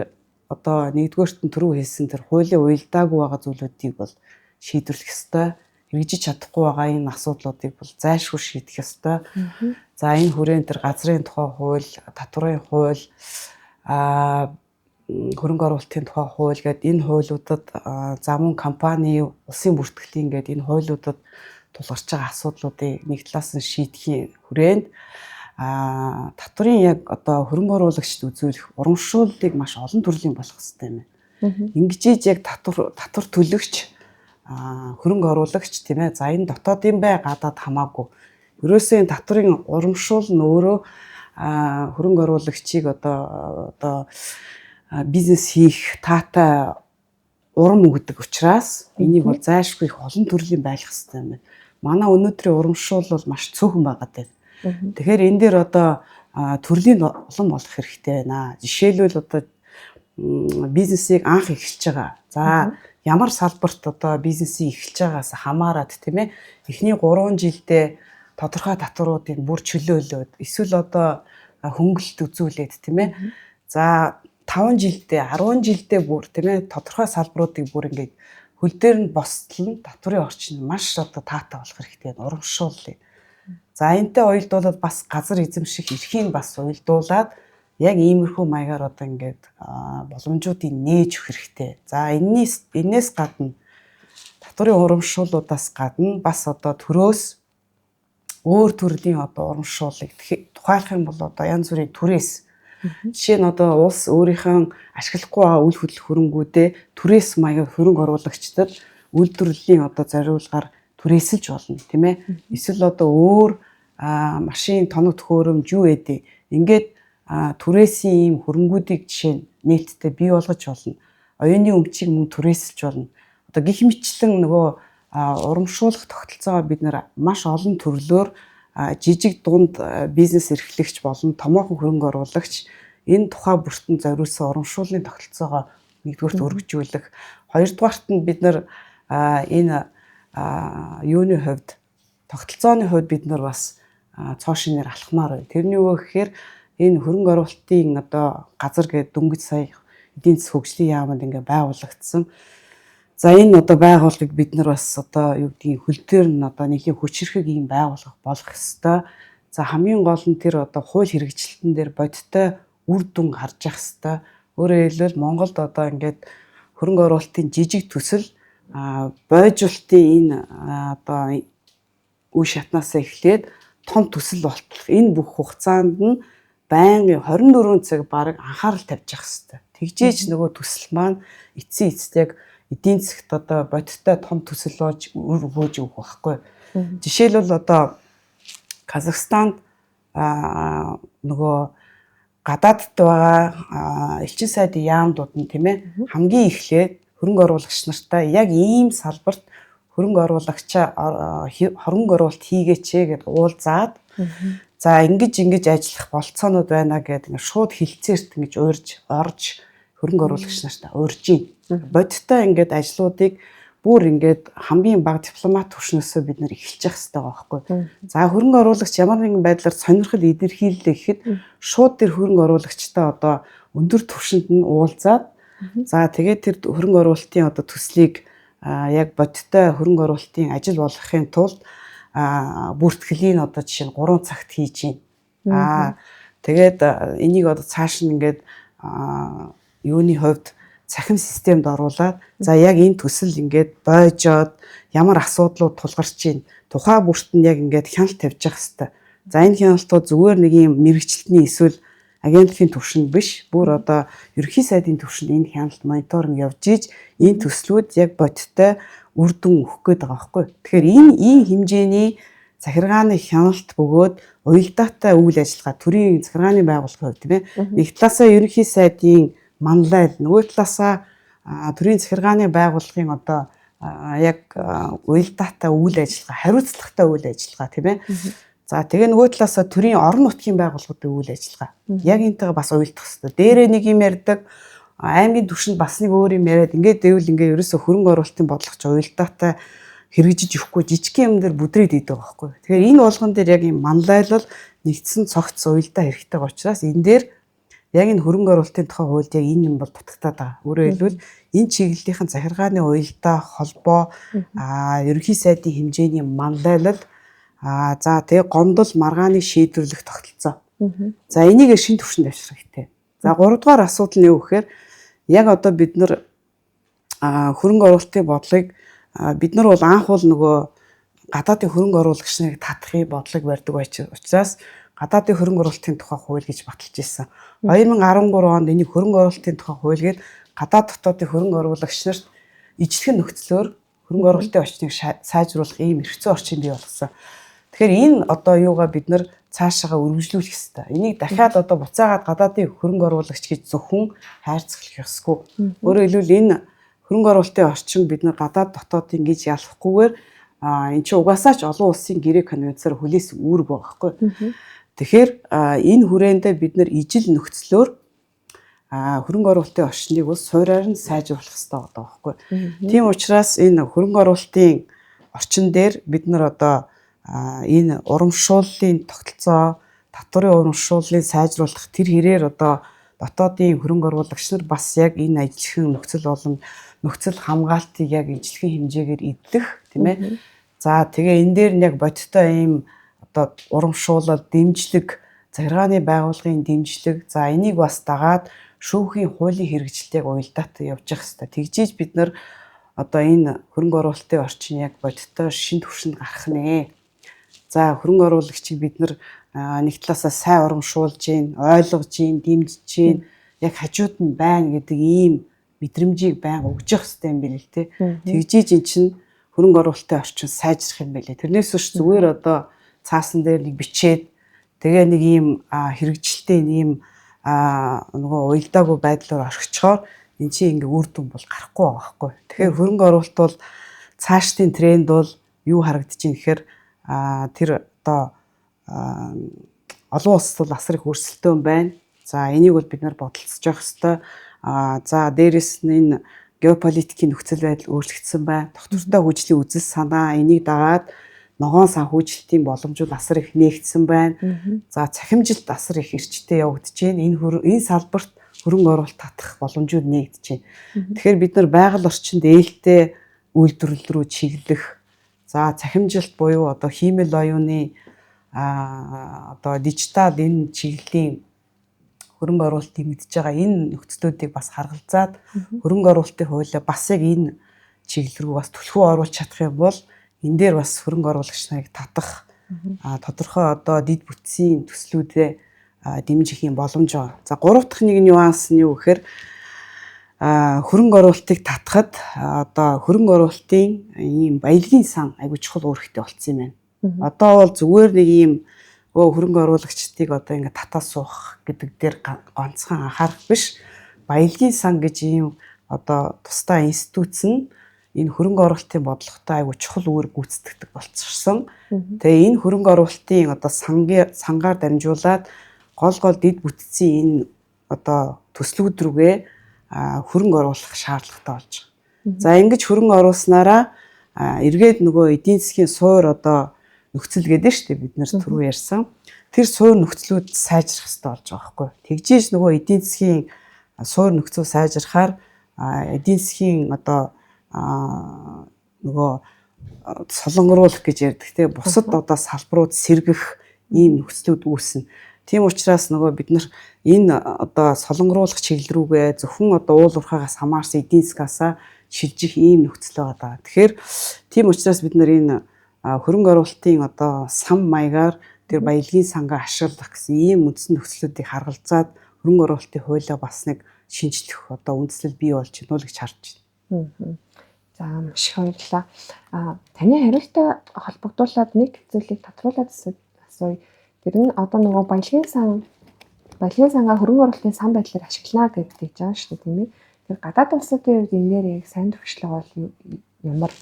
S3: одоо нэгдүгээрт нь түрүү хэлсэн тэр хуулийн уялдаагүй байгаа зүйлүүдийг бол шийдвэрлэх ёстой. Хэрэгжиж чадахгүй байгаа энэ асуудлуудыг бол зайлшгүй шийдэх ёстой. За энэ хүрээнд тэр газрын тухай хууль, татварын хууль, хөрөнгө оруулалтын тухай хууль гэдэг энэ хуулиудад замун компани, улсын бүртгэлийн гэдэг энэ хуулиудад тулгарч байгаа асуудлуудыг нэг талаас нь шийдэхийн хүрээнд татварын яг одоо хөрөнгө оруулагчид үзүүлэх урамшууллыг маш олон төрлийн болох хэрэгтэй юм. Ингэж яг татвар төлөгч хөрөнгө оруулагч тийм ээ. За энэ дотоодын бай гадаад хамаагүй. Ерөөсөө энэ татварын урамшуул нь өөрөө хөрөнгө оруулагчийг одоо бизнес хийх таатай урам өгдөг учраас энийг бол зайлшгүй их олон төрлийн байх хэрэгтэй юм байна. Манай өнөөдрийн урамшуул бол маш цөөхөн байгаа дээ. Тэгэхээр энэ дээр одоо төрлийн олон болох хэрэгтэй байна. Жишээлбэл одоо бизнесийг анх эхэлж байгаа. За ямар салбарт одоо бизнесийг эхэлж байгаас хамаарат тийм ээ. Эхний 3 жилдээ тодорхой татваруудыг бүр чөлөөлөөд эсвэл одоо хөнгөлөлт үзүүлээд тийм ээ. За 5 жилдээ 10 жилдээ бүр тийм ээ тодорхой салбаруудыг бүр ингээд хөл дээр нь бостлон татварын орчин маш одоо таатай болох хэрэгтэй урамшуулъя. За энэтэй уялдуулаад бас газар эзэмших эрхийг бас уялдуулаад яг иймэрхүү маягаар одоо ингээд боломжуудыг нээж өгөх хэрэгтэй. За энээс гадна татварын урамшууллуудаас гадна бас одоо төрөөс өөр төрлийн одоо урамшууллыг тухайлах юм бол одоо янз бүрийн түрээс жишээ нь одоо улс өөрийнхөө ашиглахгүй байгаа үйл хөдлөх хөрөнгүүдээ түрээс маягаар хөрөнгө оруулагчдад үйлдвэрлэлийн одоо зориулгаар түрээсэлж болно тийм ээ. Эсвэл одоо өөр машин тоног төхөөрөмж юу гэдэг ингээд түрээсийн ийм хөрөнгүүдийг жишээ нь нээлттэй бий болгож болно. Оюуны өмчийг мөн түрээсэлж болно. Одоо гэх мэтлэн нөгөө урамшуулах тогтолцоогоо бид нэр маш олон төрлөөр жижиг дунд бизнес эрхлэгч болон томоохон хөрөнгө оруулагч энэ тухай бүртэн зориулсан урамшууллын тогтолцоогоо нэгдүгээрт өргөжүүлэх, хоёрдугаарт нь бид нар энэ юуны хувьд тогтолцооны хувьд бид нар бас цоо шинээр алхмаар байна. Тэрний үг гэхээр энэ хөрөнгө оруулалтын одоо газар гэдэг дөнгөж сая эдийн засгийн хөгжлийн яамд ингээ байгуулагдсан. За энэ одоо байгууллагыг бид нар бас одоо юу гэдгийг хөл дээр нь одоо нэлийн хүчирхэг ийм байгууллага болох ёстой. За хамгийн гол нь тэр одоо хууль хэрэгжилтэн дээр бодиттой үр дүн гарч явах ёстой. Өөрөөр хэлбэл Монголд одоо ингээд хөрөнгө оруулалтын жижиг төсөл бойжуулалтын энэ одоо үе шатнаас эхлээд том төсөл болтол энэ бүх хугацаанд нь байнгын 24 цаг бараг анхаарал тавьж явах ёстой. Тэгжээж нөгөө төсөл маань эцсийн эцэд эдийн засгт одоо бодиттой том төсөл болж өгөөж өгөх байхгүй. Жишээлбэл одоо Казахстанд нөгөө гадаадд байгаа элчин сайдын яамдууд нь тийм ээ хамгийн эхлээд хөрөнгө оруулагч нартай яг ийм салбарт хөрөнгө оруулалт хийгээч гэдээ уулзаад за ингэж ажиллах болцоонууд байна гэдэг шууд хилцээрт ингэж орж хөрөнгө оруулагч нартай урьж ийн. Бодиттой ингээд ажлуудыг бүр ингээд хамгийн бага дипломат түвшнөөсөө бид нэр эхэлж явах хэрэгтэй байгаа байхгүй. За хөрөнгө оруулагч ямар нэгэн байдлаар сонирхол илэрхийллээ гэхэд шууд тэр хөрөнгө оруулагчтай одоо өндөр түвшинд нь уулзаад за тэгээд тэр хөрөнгө оруулалтын одоо төслийг яг бодиттой хөрөнгө оруулалтын ажил болгохын тулд бүртгэлийн одоо жишээ нь 3 цагт хийж ийн. Тэгээд энийг одоо цааш нь ингээд юуны хувьд цахим системд оруулаад за яг энэ төсөл ингээд бойжоод ямар асуудлууд тулгарч ийн тухай бүрт нь яг ингээд хяналт тавьж явах хэрэгтэй. За энэ хяналтууд зүгээр нэг юм мэрэгчлэлтний эсвэл агентлагийн түвшинд биш бүр одоо ерөнхий сайдын түвшинд энэ хяналт мониторинг явж ийж энэ төслүүд яг бодиттой үр дүн өгөх гээд байгаа байхгүй. Тэгэхээр энэ ийм хэмжээний захиргааны хяналт бөгөөд уялдаатай үйл ажиллагаа төрийн захиргааны байгууллагын хувьд тийм ээ нэг талаасаа ерөнхий сайдын манлайл нөгөө талаасаа төрийн захиргааны байгууллагын одоо яг уялдаатай үйл ажиллагаа хариуцлагатай үйл ажиллагаа тийм ээ. За тэгээ нөгөө талаасаа төрийн орон нутгийн байгууллагуудын үйл ажиллагаа яг энэтэйгээ бас уялдах хэрэгтэй. Дээрээ нэг юм ярьдаг аймгийн түвшинд бас нэг өөр юм яриад ингээд дэвэл ингээ ерөөсө хөрөнгө оруулалтын бодлогоч уялдаатай хэрэгжиж өгөхгүй жижиг юм дээр бүдрээд идэг байхгүй. Тэгэхээр энэ болгон дээр яг юм манлайлал нэгдсэн цогц уялдаа хэрэгтэй учраас энэ дээр яг энэ хөрөнгө оруулалтын тухай хуульд яг энэ юм бол дутагтаад байгаа. Өөрөөр хэлбэл энэ чиглэлийнхэн захиргааны уялдаа холбоо ерөнхий сайдын хэмжээний манлайлал за тэгээ гомдол маргааны шийдвэрлэх тогтолцоо. За энийг шин түвшинд авчрах хэрэгтэй. За 3 дугаар асуудал нь юу гэхээр яг одоо бид нар хөрөнгө оруулалтын бодлогыг бид нар бол анх бол нөгөө гадаадын хөрөнгө оруулагч нарыг татахын бодлого барьдаг учраас гадаадын хөрөнгө оруулалтын тухай хууль гэж баталж ирсэн. 2013 онд энийг хөрөнгө оруулалтын тухай хууль гээд гадаад дотоодын хөрөнгө оруулагч нарт ижлэх нөхцлөөр хөрөнгө оруулалтын орчныг сайжруулах ийм эрхцэн орчин бий болгосон. Тэгэхээр энэ одоо юугаа бид нар цаашаага үргэлжлүүлэх ёстой. Энийг дахиад одоо буцаагаад гадаадын хөрөнгө оруулагч гэж зөвхөн хайрцаглах ёсгүй. Өөрөөр хэлбэл энэ хөрөнгө оруулалтын орчин бид нар гадаад дотоодын гэж ялахгүйгээр эн чинь угаасаа ч олон улсын гэрээ конвенцээр хүлээс үүрэг байгаа хгүй. Тэгэхээр энэ хүрээндээ бид нар ижил нөхцлөөр хөрөнгө оруулалтын орчныг бол суураар нь сайжруулах хэрэгтэй байгаа байхгүй. Тийм учраас энэ хөрөнгө оруулалтын орчин дээр бид нар одоо энэ урамшууллын тогтолцоо, татварын урамшууллыг сайжруулах тэр хэрээр одоо дотоодын хөрөнгө оруулагч нар бас яг энэ ажлын нөхцөл хамгаалтыг яг ижлэхэн хэмжээгээр эдлэх тийм ээ. За тэгээ энэ дээр нь яг бодиттой ийм одоо урамшуулал, дэмжлэг, захиргааны байгууллагын дэмжлэг, за энийг бас дагаад шүүхийн хуулийн хэрэгжилтэйг уялдаатай явж явах хэрэгтэй. Тэгжиж бид нар одоо энэ хөрөнгө оруулалтын орчин яг бодиттой шин түвшинд гарах нэ. За хөрөнгө оруулагчийг бид нар нэг талаасаа сайн урамшуулж гин, ойлгож гин, дэмжиж гин, яг хажууд нь байна гэдэг ийм мэдрэмжийг байнга өгж явах хэрэгтэй юм билээ те. Тэгжиж эн чинь хөрөнгө оруулалтын орчин сайжрах юм билээ. Тэрнээс биш зүгээр одоо цаасан дээр нэг бичээд тэгээ нэг ийм хэрэгжилтийн ийм нөгөө уялдаагүй байдлаар орхичоор эн чинь ингээ үр дүн бол гарахгүй байгаа байхгүй. Тэгэхээр хөрөнгө оруулалт бол цаашдын тренд бол юу харагдаж байна гэхээр тэр одоо олон улсад бол асар их өрсөлдөөн байна. За энийг бол бид нар бодолцож явах хэрэгтэй. За дээрэс нь энэ геополитикийн нөхцөл байдал өөрчлөгдсөн байна. Доктортой хүчлийн үзэл санаа энийг дагаад ногоон санхүүжилтийн боломжууд асар их нээгдсэн байна. За цахимжилт асар их эрчтэй явагдаж байна. Энэ салбарт хөрөнгө оруулалт татах боломжууд нээгдэж байна. Тэгэхээр бид нар байгаль орчинд ээлтэй үйлдвэрлэл рүү чиглэх, за цахимжилт буюу одоо хиймэл оюуны одоо дижитал энэ чиглэлийн хөрөнгө оруулалт нэмэгдэж байгаа энэ нөхцлүүдийг бас харгалзаад хөрөнгө оруулалтын хуулиа бас яг энэ чиглэл рүү бас түлхүү оруулах чадах юм бол энэ дээр бас хөрөнгө оруулагч нарыг татах тодорхой одоо дид бүтцийн төслүүдэд дэмжих юм боломж байгаа. За гурав дахь нэг нюанс нь юу гэхээр хөрөнгө оруулалтыг татахад одоо хөрөнгө оруулалтын ийм баялагын сан айгуу чухал үүрэгтэй болцсон юм байна. Одоо бол зүгээр нэг ийм хөрөнгө оруулагчдыг одоо ингээд татаа суух гэдэг дээр ганцхан анхаарах биш. Баялагын сан гэж ийм одоо тусдаа институц нь энэ хөрөнгө оруулалтын бодлоготой айгуу чухал үүрэг гүйцэтгэдэг болчихсон. Тэгээ энэ хөрөнгө оруулалтын одоо сангаар дамжуулаад гол дид бүтцийн энэ одоо төслүүд рүүгээ хөрөнгө оруулах шаардлагатай болж байгаа. За ингэж хөрөнгө оруулснараа эргээд нөгөө эдийн засгийн суур одоо нөхцөл гэдэг нь шүү дээ бид нар түрүү ярьсан. Тэр суур нөхцлүүд сайжрах хэрэгтэй болж байгаа байхгүй. Тэгжээж нөгөө эдийн засгийн суур нөхцөл сайжрахаар эдийн засгийн одоо нөгөө солонгоруулах гэж ярьдаг те бусад одоо салбарууд сэргэх ийм нөхцлүүд үүснэ. Тийм учраас нөгөө бид нар энэ одоо солонгоруулах чиглэл рүүгээ зөвхөн одоо уул уурхаагаас хамаарсан эдийн засгаас шилжих ийм нөхцөл байгаа. Тэгэхээр тийм учраас бид нар энэ хөрөнгө оруулалтын одоо сан маягаар тэр баялагын сангаа ашиглах гэсэн ийм үндсэн нөхцлүүдийг харгалзаад хөрөнгө оруулалтын хуулиа бас нэг шинжлэх одоо үндслэл бий болж байна уу гэж харж байна.
S1: За маш их баярлалаа. Таны хариултаа холбогдуулаад нэг зүйлийг тодруулаад асууя. Тэр нь одоо нөгөө баялагын сангаа хөрөнгө оруулалтын сан байдлаар ашиглана гэж байгаа шүү дээ тийм ээ. Тэр гадаад улсуудын хувьд энэ дээр яг сайн төвшлэг бол ямар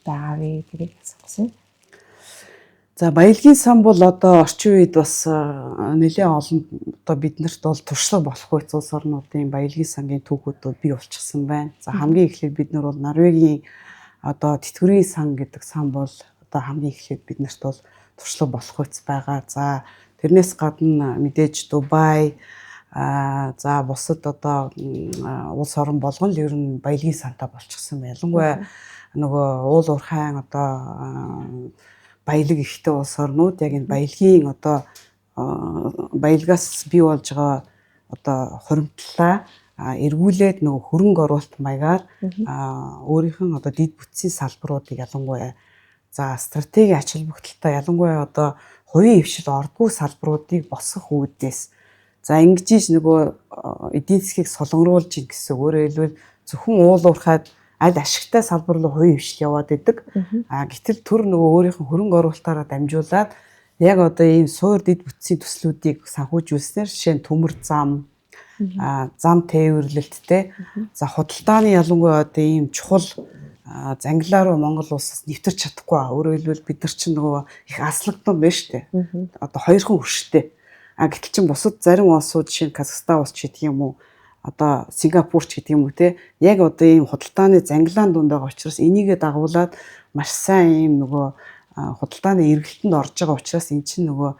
S1: байгаа вэ тэрийг асуусан.
S3: За баялагын сан бол одоо орчин үед бас нэлээд олон одоо биднэрт бол туршлага болох үе улс орнуудын баялагын сангийн түүхүүд бий болчихсон байна. За хамгийн эхлээд бид нар бол Норвегийн одоо тэтгэврийн сан гэдэг сан бол одоо хамгийн эхлээд биднэрт бол туршлага болох үе байгаа. За тэрнээс гадна мэдээж Дубай за бусад одоо улс орн болгон л ер нь баялагын сантай болчихсон байна. Ялангуяа нөгөө уул уурхайн одоо баялаг ихтэй улс орнууд яг энэ баялагын одоо баялагаас бий болж байгаа одоо хуримтлалаа эргүүлээд нөгөө хөрөнгө оруулалт маягаар өөрийнх нь одоо дид бүтцийн салбаруудыг ялангуяа за стратегийн ач холбогдолтой ялангуяа одоо хувийн хвшил ордгүй салбаруудыг босгох үүднээс за ингэж нөгөө эдийн засгийг солонгоруулж ин гэсэн өөрөөр хэлбэл зөвхөн уул уурхайд аль ашигтай салбар руу хувийн хвшил яваад идэг. Гэтэл төр нөгөө өөрийнх нь хөрөнгө оруулалтаараа дамжуулаад яг одоо ийм суур дид бүтцийн төслүүдийг санхүүжүүлснээр жишээ нь төмөр зам тээвэрлэлттэй за худалдааны ялангуяа одоо ийм чухал занглаа руу Монгол улсаас нэвтэрч чадахгүй. Өөрөөр хэлбэл бид нар чинь нөгөө их аслагдсан байна шүү дээ. Одоо хоёрхан хөрштэй. Гэтэл чинь бусад зарим улсууд жишээ нь Казахстан улс ч гэдэг юм уу одоо Сингапур ч гэдэг юм уу те яг одоо ийм худалдааны занглаан дунд байгаа учраас энийгээ дагуулад маш сайн ийм нөгөө худалдааны эргэлтэнд орж байгаа учраас эн чинь нөгөө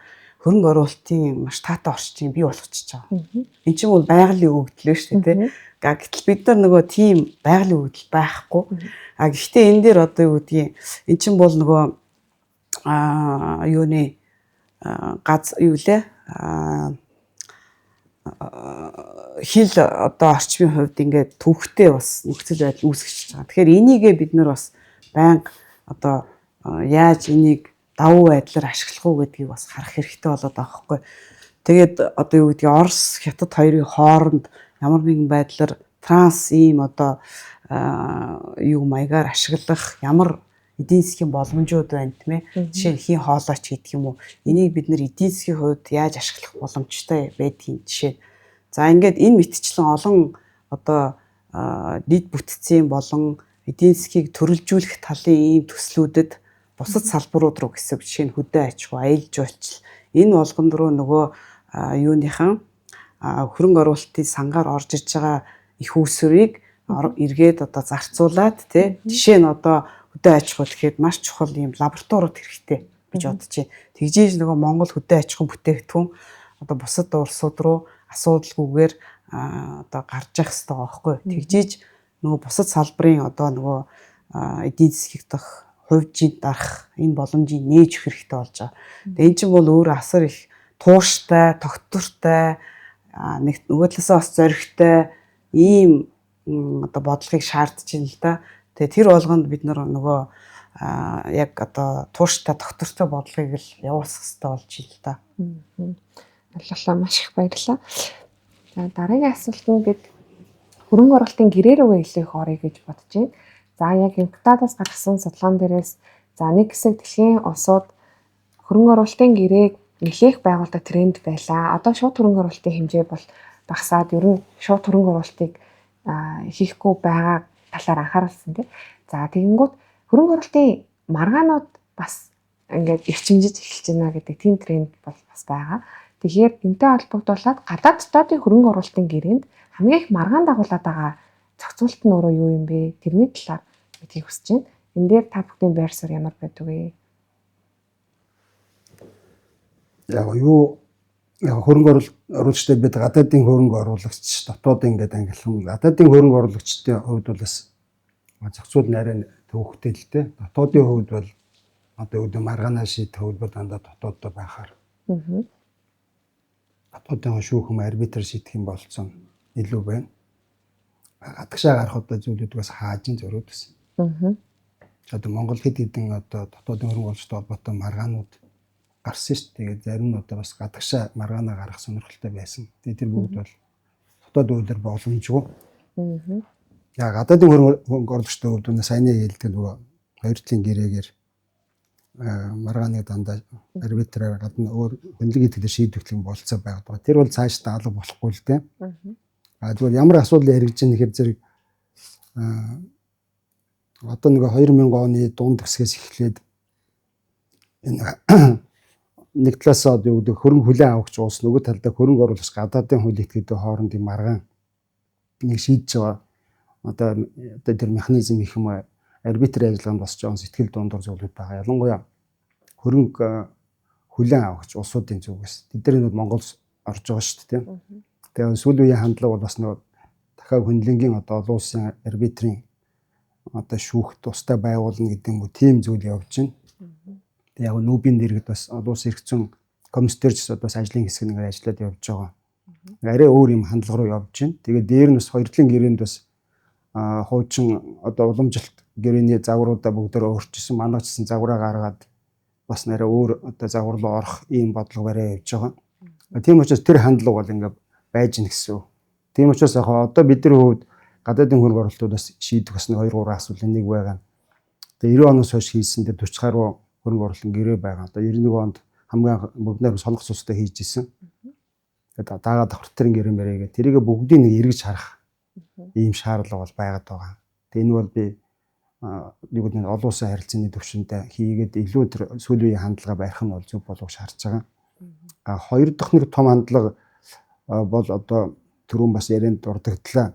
S3: хөрөнгө оруулалтын маш таатай орчныг бий болгочихж байгаа. Эн чинь бол байгалийн өгөгдөл шүү дээ тий. Гэтэл бид нар нөгөө тийм байгалийн өгөгдөл байхгүй. Гэхдээ энэ дээр одоо юу гэдгийг эн чинь бол нөгөө юуны юу лээ хил одоо орчмын хувьд ингээд төвхтэй бас нөхцөл байдал үүсгэж байгаа. Тэгэхээр энийгээ бид нар бас байнга одоо яаж энийг давуу байдлаар ашиглах уу гэдгийг бас харах хэрэгтэй болоод байгаа хгүй. Тэгээд одоо юу гэдгийг Орос, Хятад хоёрын хооронд ямар нэгэн байдлаар транс ийм одоо юу маягаар ашиглах ямар эдийн засгийн боломжууд байна тийм ээ. Жишээ нь хийн хоолойч гэдэг юм уу. Энийг бид нэр эдийн засгийн хувьд яаж ашиглах боломжтой байдгийг жишээ. За ингээд энэ мэтчлэн олон одоо дид бүтцийн болон эдийн засгийг төрөлжүүлэх талын ийм төслүүдэд бусад салбарууд руу гэсэн жишээ нь хөдөө аж ахуй, аялал жуулчлал энэ болгон руу нөгөө юуныхан хөрөнгө оруулалтын сангаар орж иж байгаа их үүсвэрийг эргээд одоо зарцуулаад тий жишээ нь одоо хөдөө аж ахуй гэхэд маш чухал ийм лабораториуд хэрэгтэй гэж бодож байна. Тэгжээж нөгөө Монгол хөдөө аж ахуйн бүтээгдэхүүн одоо бусад улсууд руу асуудалгүйгээр одоо гарч явах хэрэгтэй байхгүй. Тэгжээж нөгөө бусад салбарын одоо нөгөө эдийн засгийг дах хувьжийн дарах энэ боломжийг нээж өгөх хэрэгтэй болж байгаа. Тэгээ эн чинь бол өөрөө асар их тууштай, тогтвортой нэг нөгөө талаасаа бас зоригтой ийм одоо бодлогыг шаардж байна л да. Тэгээ тэр болгонд бид нөгөө яг одоо тууштай, тогтвортой бодлогыг л явуулах хэрэгтэй болж байна л да.
S1: Аллаа маш их баярлалаа. За дараагийн асуулт нь бид хөрөнгө оруулалтын гэрээ рүүгээ илүү их орё гэж бодож байна. За яг Евктадаас гаргасан судалгаан дээрээс за нэг хэсэг дэлхийн улсууд хөрөнгө оруулалтын гэрээг нэлээх байгуулдаг тренд байлаа. Одоо шууд хөрөнгө оруулалтын хэмжээ бол багасаад ер нь шууд хөрөнгө оруулалтыг хийхгүй байгаа талаар анхааруулсан тийм. За тэгэнгүүт хөрөнгө оруулалтын маргаанууд бас ингээд эрчимжиж эхэлж байна гэдэг тийм тренд бол бас байгаа. Тэгэхээр энтэй холбогдуулаад гадаад дотоодын хөрөнгө оруулалтын гэрээнд хамгийн их маргаан дагуулад байгаа зохицуулт нь өөрөө юу юм бэ? Тэрний талаар мэдхийг хүсэж байна. Энэ дээр та бүхний байр суурь ямар байдаг вэ?
S2: Яг хөрөнгө оруулагчтай бид гадаадын хөрөнгө оруулагч дотоодын ингээд ангилах юм. Гадаадын хөрөнгө оруулагчдын хувьд бол бас зохицуул нарийн төвөгтэй л дээ. Дотоодын хувьд бол одоо үүдээ маргаанаа шийдэх хөлбөр дандаа дотооддоо байхаар. Дотоодын шүүхэм арбитр шийдэх юм болцсон илүү байна. Гадагшаа гарах одоо зүйлүүд бас хаажин зөрөөд байсан. Одоо Монгол хэд хэдэн одоо дотоодын хөрөнгө оруулагчтай холбоотой маргаанууд гарсан шүү дээ. Тэгээд зарим нь одоо бас гадагшаа маргаанаа гарах сонирхолтой байсан. Тэгээд тэр бүгд бол дотоод үйлдэл боломжгүй. Яа гадаадын хөрөнгө оруулагчтай хувьд саяны хэлдэг нөгөө хоёр талын гэрээгээр маргааныг дандаа арбитраар гадна өөр хөндлөгийн төлөв шийдвэрлэх юм болцоо байгаа. Тэр бол цаашдаа алга болохгүй л дээ. Зүгээр ямар асуудал яригдж байгаа нэхэр зэрэг одоо нэг 2000 оны дунд хэсгээс эхлээд энэ нэг талаасаа юу гэдэг хөрөнгө хүлээн авахч уус нөгөө талдаа хөрөнгө оруулагч гадаадын хууль этгээдийн хоорондын маргаан нэг шийдэж байгаа. Одоо тэр механизм их юм арбитрийн ажиллагаанд бас жоон сэтгэл дундуур зүйлүүд байгаа. Ялангуяа хөрөнгө хүлээн авахч улсуудын зүгээс тэдний Монгол орж байгаа шүү дээ. Тэгээ сүүлийн үеийн хандлага бол бас нөгөө дахиад хөндлөнгийн одоо олон улсын арбитрийн одоо шүүхт тустай байгуулна гэдэг юм уу тийм зүйл явж байна. Тэгээ яг нүүбийн дэргэд бас олон улсын эрхцэн комисстерч бас ажлын хэсэг нэг ажиллаад явж байгаа. Арай өөр юм хандлага руу явж байна. Тэгээ дээр нь бас хоёр талын гэрээнд бас хуучин одоо уламжилт гэрээний загваруудаа бүгдөө өөрчилсөн манайчсан загвараа гаргаад бас нэрээ өөр одоо загвар руу орох ийм бодлого барай явж байгаа. Тийм учраас тэр хандлага бол ингээд байж гин гэсэн. Тийм учраас яг одоо бидний хувьд гадаадын хөрөнгө оруулалтууд бас шийдэх бас 2-3 асуудлын нэг байгаа. Тэгээ 90 оноос хойш хийсэн дээр 40 гаруй хөрөнгө оруулалтын гэрээ байгаа. Одоо 91 онд хамгийн бүгдээр солонгос улстай хийж исэн. Тэгээд дагаад давхар гэрээ мэрээгээ тэрийг бүгдийг нэг эргэж харах ийм шаардлага бол байгаад байгаа. Тэгээ энэ бол би нэг олон улсын харилцааны төвшөндөө хийгээд илүү тэр сүүлийн үеийн хандлага барих нь бол зөв болов шаардж байгаа. Хоёр дахь нэг том хандлага бол одоо түрүүн бас ярианд дурдагдлаа.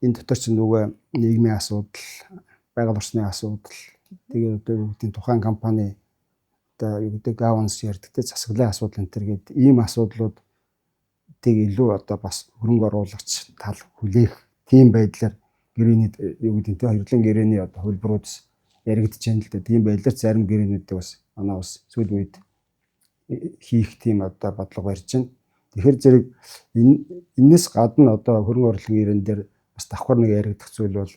S2: Энэ дотор ч нөгөө нийгмийн асуудал, байгаль орчны асуудал, Тэгээ одоо юу гэдэг тухайн компани одоо юу гэдэг governance ярьдаг те засаглалын асуудал энэ төр гээд ийм асуудлууд тийг илүү одоо бас хөрөнгө оруулагч тал хүлээх тийм байдлаар гэрээний юу гэдэг те хоёрлын гэрээний одоо хөлбөрүүдс яригдж байна л да. Тийм байдлаар зарим гэрээнүүдийг бас манай бас сүүл үед хийх тийм одоо бодлого барьж байна. Тэгэхээр зэрэг энэс гадна одоо хөрөнгө оруулалтын гэрэн дээр бас давхар нэг яригдах зүйл бол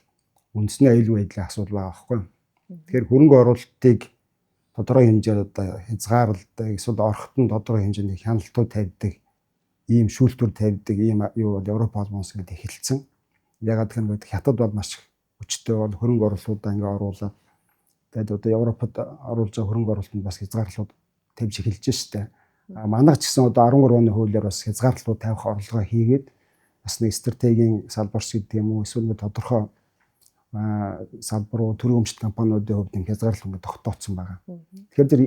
S2: үндэсний аюулгүй байдлын асуудал байгаа байхгүй. Тэгэхээр хөрөнгө оруулалтыг тодорхой хэмжээр одоо хязгаарлалт эсвэл орхитон тодорхой хэмжээний хяналтууд тавьдаг, ийм шүүлтүүр тавьдаг, ийм юу бол Европ холбоос гэдэг эхэлсэн. Ягаад гэвэл хятад бол маш хүчтэй бол хөрөнгө оруулалтуудаа ингээ оруулаад тэгээд одоо Европод оруулж байгаа хөрөнгө оруулалтанд бас хязгаарлалууд тавьж эхэлж штэ. Манайх ч гэсэн одоо 13 оны хуулиар бас хязгаарлалууд тавих орлогоо хийгээд бас нэг стратегийн салбарч гэдэг юм уу эсвэл тодорхой салбар руу төрийн өмчт компаниудын хувьд юм хязгаарлалт ингээд тогтооцсон байгаа. Тэгэхээр тэр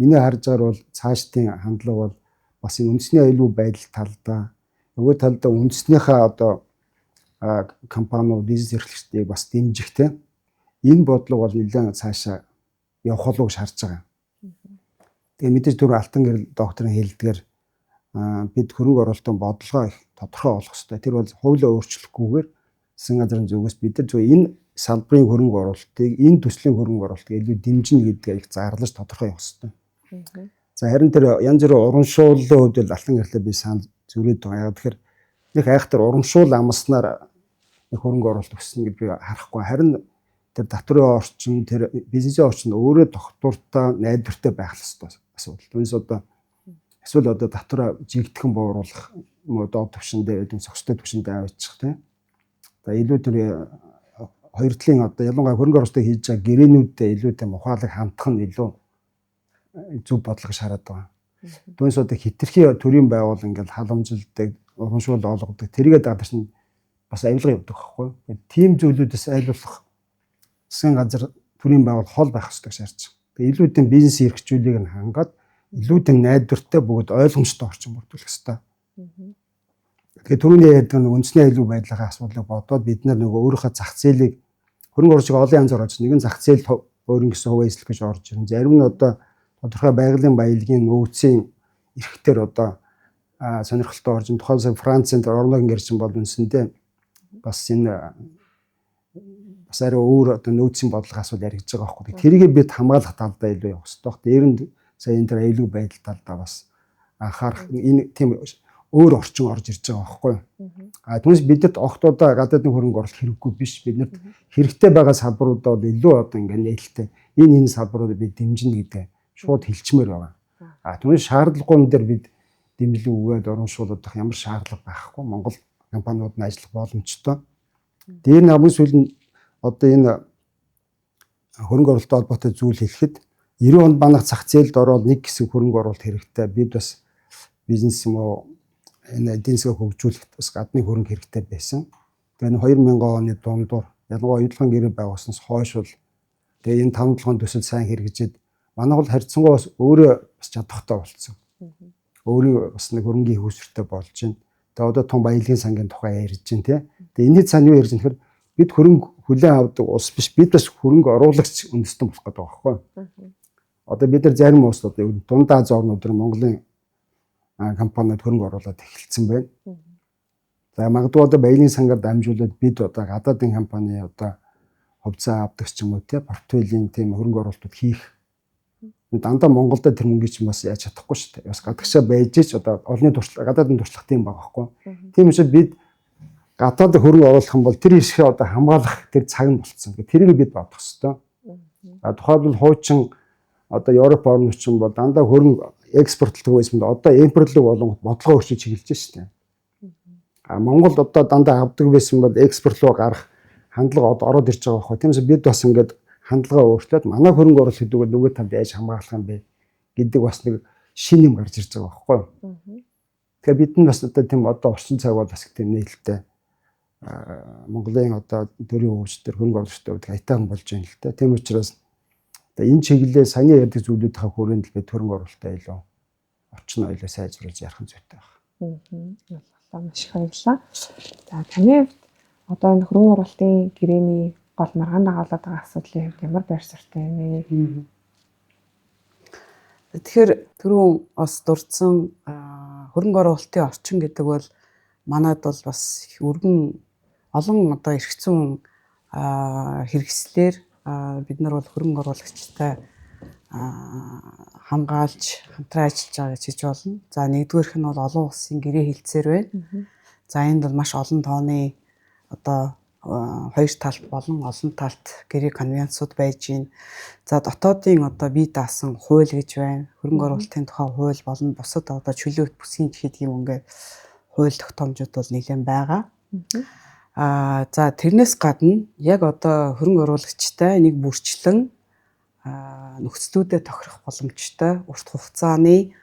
S2: миний харж байгаа бол цаашдын хандлага бол бас энэ үндэсний аюулгүй байдал талдаа нөгөө талдаа үндэснийхээ одоо компаниуд бизнес эрхлэгчдийг бас дэмжихтэй энэ бодлого бол нэлээд цаашаа явах болов гэж харж байгаа. Тэгээ мэдээж түр алтан гэрэл докторын хэлдгээр бид хөрөнгө оруулалтын бодлогоо их тодорхой олох хэрэгтэй. Тэр бол хуулиа өөрчлөхгүйгээр засгийн газрын зүгээс бид нар зөв энэ салбарын хөрөнгө оруулалтыг энэ төслийн хөрөнгө оруулалтыг илүү дэмжинэ гэдгээ их зарлаж тодорхой явах хэрэгтэй. За харин тэр янз бүрийн урамшууллын хувьд бол алтан гэрлээ би санал зүрээд байгаа. Яг тэгэхээр нэг айхтар урамшуул амснаар хөрөнгө оруулалт өснө гэж би харахгүй. Харин тэр татврын орчин, тэр бизнесийн орчин өөрөө тогтвортой, найдвартай байх хэрэгтэй асуудал. Түүнээс одоо эсвэл одоо татвараа жигдэхэн бууруулах юм уу доод түвшиндээ эдийн зохистой түвшиндээ аваачих тийм. За илүү тэр хоёр талын одоо ялангуяа хөрөнгө оруулалтыг хийж байгаа гэрээнүүдтэй илүү тийм ухаалаг хандах нь илүү зөв бодлого шаарад байгаа. Түүнээс одоо хитрхи төрийн байгуул ингээл халамжилдаг, урамшуул олгодог. Тэргээд гадарч нь бас авилга явдаг байхгүй. Тийм зүйлүүдээс айлуулах засгийн газар төрийн байгуул хол байх хэрэгтэй шаардж байгаа. Тэгээ илүүдэн бизнес эрхжүүлийг нь хангаад илүүдэн найдвартай бөгөөд ойлгомжтой орчин бүрдүүлэх хэрэгтэй. Тэгэхээр түрүүний ярьдаг нэг үндэсний аюулгүй байдлын асуудлыг бодоод бид нар нөгөө өөрийнхөө зах зээлийг хөрөнгө оруулагч олон янзаар орж нэгэн зах зээл өөрийн гэсэн хувь эзлэх гэж орж ирнэ. Зарим нь одоо тодорхой байгалийн баялагын нөөцийн эрхтэр одоо сонирхолтой орж тухайн Францын орног гэрчин бол үнсэндээ бас энэ бас арай өөр одоо нөөцийн бодлого асуудал яригдж байгаа байхгүй. Тэрийг бид хамгаалах талдаа илүү явах хэрэгтэй. Дээр нь сая энэ төр аюулгүй байдал талдаа бас анхаарах энэ тийм өөр орчин орж ирж байгаа байхгүй. Түүнээс бидэд огтудаа гадаадын хөрөнгө оруулалт хэрэггүй биш. Биднэрт хэрэгтэй байгаа салбаруудаа бол илүү одоо ингээд нээлттэй энэ салбаруудыг бид дэмжинэ гэдэг шууд хэлчмээр байгаа. Түүнээс шаардлагагүй дээр бид дэмжлэг өгөөд урамшуулах ямар шаардлага байхгүй. Монгол компаниуд нь ажиллах боломжтой. Дээр нь хамгийн сүүл нь одоо энэ хөрөнгө оруулалттай холбоотой зүйл хэлэхэд 90 онд манайх зах зээлд ороод нэг хэсэг хөрөнгө оруулалт хэрэгтэй. Бид бас бизнес юм уу энэ эдийн засгийг хөгжүүлэхэд бас гадны хөрөнгө хэрэгтэй байсан. Тэгээ 2000 оны дундуур ялангуяа оюутлын гэрээ байгуулснаас хойш бол тэгээ энэ 5-7 төсөл сайн хэрэгжээд манай бол харьцангуй бас өөрөө бас чадахтай болцсон. Өөрөө бас нэг хөрөнгөний хөөсөртэй болж байна. Тэгээ одоо том баялагын сангийн тухай ярьж байна тий. Тэгээ энэний цаана юу ярьж байгаа нөхөр бид хөрөнгө хүлээн авдаг улс биш бид бас хөрөнгө оруулагч үндэстэн болох гэдэг байгаа байхгүй. Одоо бид нар зарим улс одоо дундаа зорнууд Монголын компаниуд хөрөнгө оруулаад эхэлсэн байна. За магадгүй одоо баялагын сангаар дамжуулаад бид одоо гадаадын компани одоо хувьцаа авдаг ч юм уу тий портфөлийн тийм хөрөнгө оруулалтууд хийх дандаа Монголд тэр мөнгөийг ч бас яаж чадахгүй шүү дээ. Бас гадагшаа байж ч одоо олонний туршлага гадаадын туршлага тийм байгаа байхгүй. Тийм учраас бид гадаад хөрөнгө оруулах юм бол тэр иршээ одоо хамгаалах тэр цаг нь болцсон. Тэрийг бид бодох хэрэгтэй. Тухайлбал хуучин одоо Европ орнууд ч юм бол дандаа хөрөнгө экспортлдог байсан бол одоо импортлог болон бодлого өөрчлөж чиглэж шүү дээ. Монголд одоо дандаа авдаг байсан бол экспорт руу гарах хандлага ороод ирж байгаа байхгүй. Тийм учраас бид бас ингээд хандлагаа өөрчлөөд манай хөрөнгө оруулалт гэдэг нь нөгөө талд яаж хамгаалах юм бэ гэдэг бас нэг шин юм гарч ирж байгаа байхгүй. Тэгэхээр бид нь бас одоо тийм одоо орчин цаг бол бас тийм нээлттэй Монголын одоо төрийн хөгжөлтөр хөрөнгө оруулалттай үед хайтаан болж байна л та. Тийм учраас энэ чиглэлээ саяны ярьдаг зүйлүүдийн хүрээнд л бид хөрөнгө оруулалтаа илүү орчин ойлоо сайжруулж ярих нь зүйтэй байна.
S1: Маш их баярлалаа. За таны одоо энэ хөрөнгө оруулалтын гэрээний гол маргаан дагаалаад байгаа асуудлын хувьд ямар байр суурьтай вэ?
S3: Тэгэхээр түрүүн бас дурдсан хөрөнгө оруулалтын орчин гэдэг бол манайд бол бас өргөн олон одоо эрх зүйн хэрэгслэр бид нар бол хөрөнгө оруулагчтай хамгаалж хамтран ажиллаж байгаа гэж хэлж болно. За нэгдүгээрх нь бол олон улсын гэрээ хэлцээр байна. За энд бол маш олон тооны одоо хоёр талт болон олон талт гэрээ конвенцууд байж байна. За дотоодын одоо бие даасан хууль гэж байна. Хөрөнгө оруулалтын тухай хууль болон бусад одоо чөлөөт бүсгийн гэдэг юм ингээд хууль тогтоомжууд бол нэлээд байгаа. За тэрнээс гадна яг одоо хөрөнгө оруулагчтай нэг бүрчлэн нөхцлүүдэд тохирох боломжтой урт хугацааны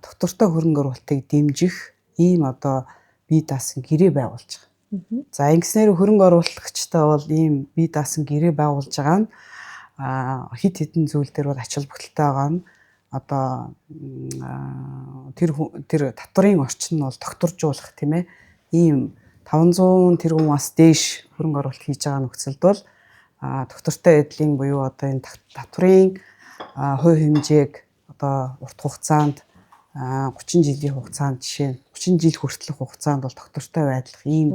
S3: доктортой хөрөнгө оруулалтыг дэмжих ийм одоо бие даасан гэрээ байгуулж байгаа. За ингэснээр хөрөнгө оруулагчтай бол ийм бие даасан гэрээ байгуулж байгаа нь хит хитэн зүйл дээр бол ач холбогдолтой байгаа нь одоо тэр татварын орчин нь бол докторжуулах тийм ээ ийм 500 тэрбумаас дээш хөрөнгө оруулалт хийж байгаа нөхцөлд бол доктортой эдлийн буюу одоо энэ татварын хувь хэмжээг одоо урт хугацаанд 30 жилийн хугацаанд жишээ нь 30 жил хүртэлх хугацаанд бол доктортой байдлах ийм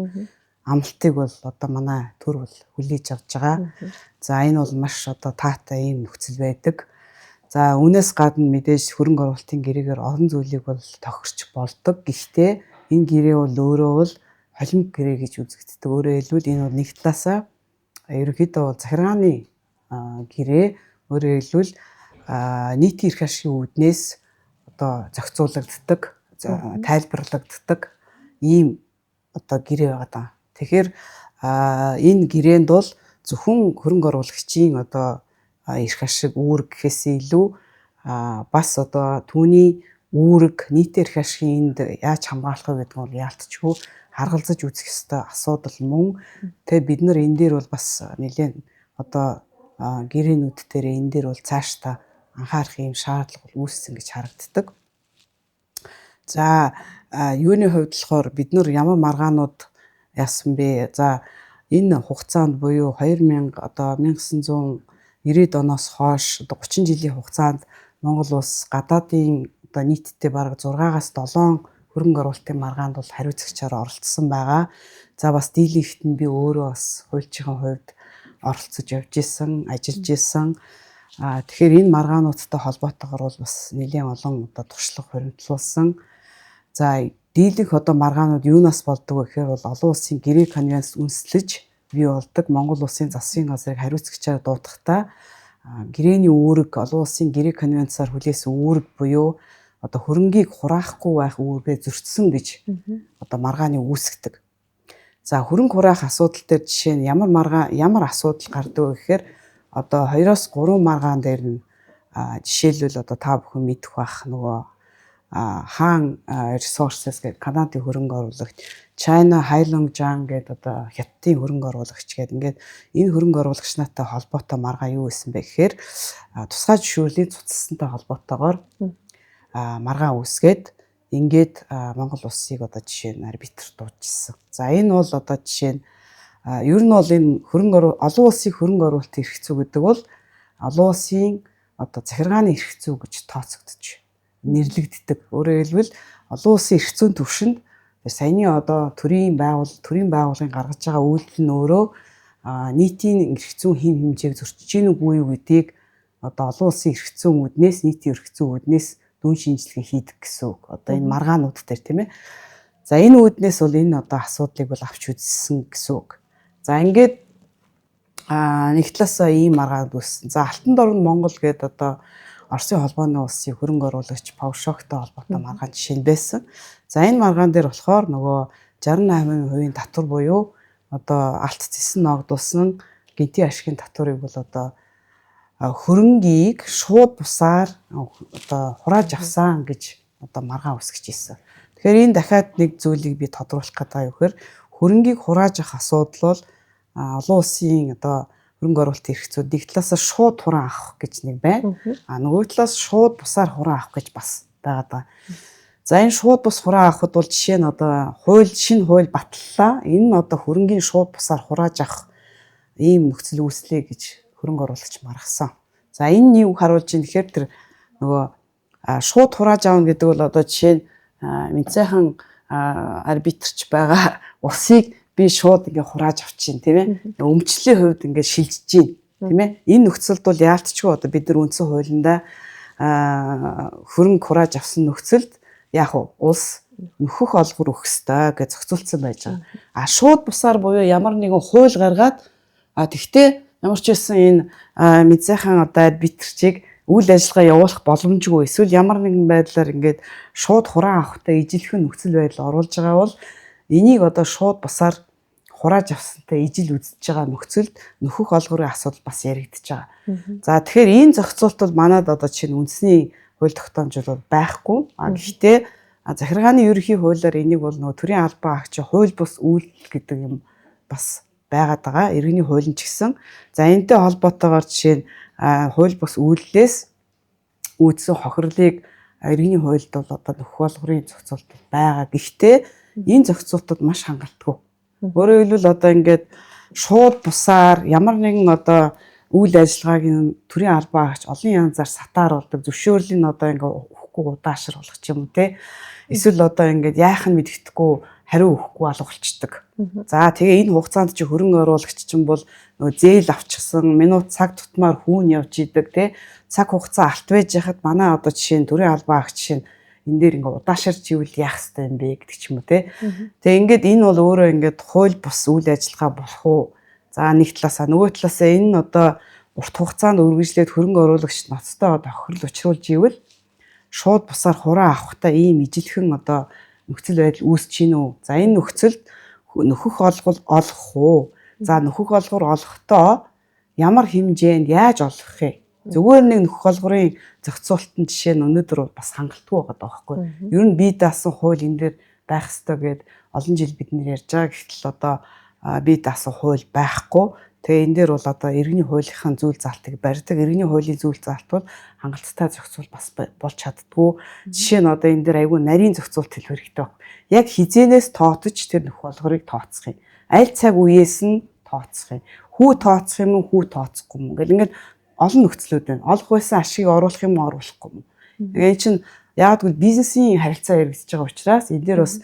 S3: амлалтыг бол одоо манай төр бол хүлээж авч байгаа. За энэ бол маш одоо таатай ийм нөхцөл байдаг. За үүнээс гадна мэдээж хөрөнгө оруулалтын гэрээгээр олон зүйлийг бол тохирч болдог. Гэхдээ энэ гэрээ бол өөрөө бол холимог гэрээ гэж үзэгддэг. Өөрөөр хэлбэл энэ бол нэг талаасаа ерөнхийдөө бол захиргааны гэрээ, өөрөөр хэлбэл нийтийн эрх ашигын үүднээс одоо зохицуулагддаг, тайлбарлагддаг ийм одоо гэрээ байгаа. Тэгэхээр энэ гэрээнд бол зөвхөн хөрөнгө оруулагчийн одоо эрх ашиг үүрэг гэхээс илүү бас одоо түүний үүрэг нийтийн эрх ашигын энд яаж хамгаалах вэ гэдэг нь бол яалтчгүй харгалзаж үзэх ёстой асуудал мөн. Тэгээ бид нар энэ дээр бол бас нэлээд одоо гэрээнүүд дээр энэ дээр бол цаашдаа анхаарах юм шаардлага үүссэн гэж харагддаг. За юуны хувьд болохоор бид нар ямар маргаанууд яасан бэ? За энэ хугацаанд буюу 1990 оноос хойш 30 жилийн хугацаанд Монгол улс гадаадын одоо нийтдээ бараг 6-аас 7 хөрөнгө оруулалтын маргаанд бол хариуцагчаар оролцсон байгаа. За бас дийлэнхт нь би өөрөө бас хуульчийн хувьд оролцож явж исэн, ажиллаж исэн. Тэгэхээр энэ маргаануудтай холбоотойгоор бол бас нэлээд олон одоо туршлага хуримтлуулсан. За дийлэнх одоо маргаанууд юунаас болдог вэ гэхээр бол олон улсын гэрээ конвенц үндэслэж бий болдог. Монгол улсын засгийн газрыг хариуцагчаар дуудахтаа гэрээний үүрэг олон улсын гэрээ конвенцаар хүлээсэн үүрэг буюу одоо хөрөнгийг хураахгүй байх үүргээ зөрчсөн гэж одоо маргааны үүсгдэг. За хөрөнгө хураах асуудал дээр жишээ нь ямар асуудал гардаг вэ гэхээр одоо 2-3 маргаан дээр нь жишээлбэл одоо та бүхэн мэдэх бах нөгөө хаан resources гэдэг Канадын хөрөнгө оруулагч, China Heilongjiang гэдэг одоо Хятадын хөрөнгө оруулагч гэдэг ингээд энэ хөрөнгө оруулагч нартай холбоотой маргаа юу байсан бэ гэхээр тусгай зөвшөөрлийн цуцлалттай холбоотойгоор маргаа үүсгээд ингээд Монгол улсыг одоо жишээ нь арбитр дуужсан. За энэ бол одоо жишээ нь ер нь бол энэ олон улсын хөрөнгө оруулалтын эрх зүй гэдэг бол олон улсын одоо захиргааны эрх зүй гэж тооцогдож нэрлэгддэг. Өөрөөр хэлбэл олон улсын эрх зүйн түвшинд саяны одоо төрийн байгууллагын гаргаж байгаа үйлдэл нь өөрөө нийтийн эрх зүйн хэм хэмжээг зөрчиж гин үгүй юу гэдгийг одоо олон улсын эрх зүйн үүднээс нийтийн эрх зүйн үүднээс дүн шинжилгээ хийдэг гэсэн үг. Одоо энэ маргаанууд дээр тийм ээ. За энэ үүднээс бол энэ одоо асуудлыг бол авч үзсэн гэсэн үг. За ингээд нэг талаасаа ийм маргаанд үүссэн. За Алтан дорн Монгол гэдэг одоо Оросын холбооны улсын хөрөнгө оруулагч Павшоктой холбоотой маргаан жишээ нь байсан. За энэ маргаан дээр болохоор нөгөө 68% татвар буюу одоо алт зэсэн ногдуулсан гинтийн ашигын татварыг бол одоо хөрөнгийг шууд бусаар одоо хурааж авсан гэж одоо маргаан үсгэж ирсэн. Тэгэхээр энэ дахиад нэг зүйлийг би тодруулах гэдэг юм гэхээр хөрөнгийг хурааж авах асуудал бол олон улсын одоо хөрөнгө оруулалтын эрх зүйд нэг талаас шууд хураан авах гэж нэг байна. Нөгөө талаас шууд бусаар хураан авах гэж бас байгаа. За энэ шууд бус хураан авахд бол жишээ нь одоо шинэ хууль батллаа. Энэ нь одоо хөрөнгийн шууд бусаар хурааж авах ийм нөхцөл үүслэе гэж хөрөнгө оруулагч маргасан. За энэ юу харуулж байна гэхээр тэр нөгөө шууд хурааж аавна гэдэг бол одоо жишээ нь мэдсайхан арбитрч байгаа усыг би шууд ингээ хурааж авчихин тийм ээ. Өмчлөлийн хувьд ингээ шилжиж гин тийм ээ. Энэ нөхцөлд бол яалтчгүй одоо бид нар үндсэн хуулиндаа хөрөнгө хурааж авсан нөхцөлд яг улс нөхөх олгор өгөх ёстой гэж зохицуулсан байж байгаа. Шууд бусаар буюу ямар нэгэн хууль гаргаад тэгтээ ямар ч байсан энэ мэдсайхан одоо арбитрчийг үйл ажиллагаа явуулах боломжгүй эсвэл ямар нэгэн байдлаар ингээд шууд хураан авахтай ижилхэн нөхцөл байдал оруулж байгаа бол энийг одоо шууд бусаар хурааж авсантай ижил үзэж байгаа нөхцөлд нөхөх олгорын асуудал бас яригдчихэж байгаа. За тэгэхээр энэ зохицуулт бол манад одоо чинь үндэсний хууль тогтоомж бол байхгүй. Гэхдээ захиргааны ерөнхий хуулиар энийг бол нөгөө төрийн албан агч хууль бус үйлдэл гэдэг юм бас байгаад байгаа. Иргэний хууль нь ч гэсэн. За энэтэй холбоотойгоор жишээ нь хууль бус үйлдэлээс үүдсэн хохирлыг иргэний хуульд бол одоо нөхөх олгорын зохицуулт байгаа. Гэхдээ энэ зохицуултууд маш хангалтгүй. Өөрөөр хэлбэл одоо ингээд шууд бусаар ямар нэгэн одоо үйл ажиллагааг төрийн албан агч олон янзаар сатааруулдаг, зөвшөөрлийг одоо ингээд өгөхгүй удаашар болгох юм те. Эсвэл одоо ингээд яах нь мэддэхгүй хариу өгөхгүй алгуулцдаг. За тэгээ энэ хугацаанд чи хөрөнгө оруулагч чинь бол нөгөө зээл авчихсан минут цаг тутмаар хүүн явж идэг те. Цаг хугацаа алт байж яхад манай одоо жишээ нь төрийн албан агч жишээ нь энэ дээр ингээд удаашарч ивэл яах ёстой юм бэ гэдэг ч юм уу те. Тэгээ ингээд энэ бол өөрөө ингээд хууль бус үйл ажиллагаа болох уу? За нэг талаасаа нөгөө талаасаа энэ нь одоо урт хугацаанд үргэлжлээд хөрөнгө оруулагчид ноцтой тохирол учруулж ивэл шууд бусаар хураан авахтаа ийм ижилхэн одоо нөхцөл байдал үүсэж гин үү? За энэ нөхцөлд нөхөх олгол олох уу? За нөхөх олгор олохдоо ямар хэмжээнд яаж олох вэ? Зүгээр нэг нөхөх олгорын зохицуултын жишээ нь өнөөдөр бас хангалтгүй байгаа байхгүй. Ер нь бие даасан хууль энэ дээр байх ёстой гэд олон жил бид нэр ярьж байгаа. Гэтэл одоо бие даасан хууль байхгүй. Тэгээ энэ дээр бол одоо иргэний хуулийнхаа зүйл залтыг барьдаг. Иргэний хуулийн зүйл залт бол хангалттай зохицуул бас болж чаддгүй. Жишээ нь одоо энэ дээр айгүй нарийн зохицуулт хэлэх хэрэгтэй байна. Яг хизээнээс тооцож тэр нөхөх олгорыг тооцох юм. Аль цаг үеэс нь тооцох юм. Хүү тооцох юм уу, хүү тооцохгүй юм. Ингээл ингээд олон нөхцлүүд байна. Олох байсан ашиг оруулах юм уу, оруулахгүй юм. Тэгээ чинь яг л бизнесийн харилцаа хэрэгжиж байгаа учраас энэ дээр бас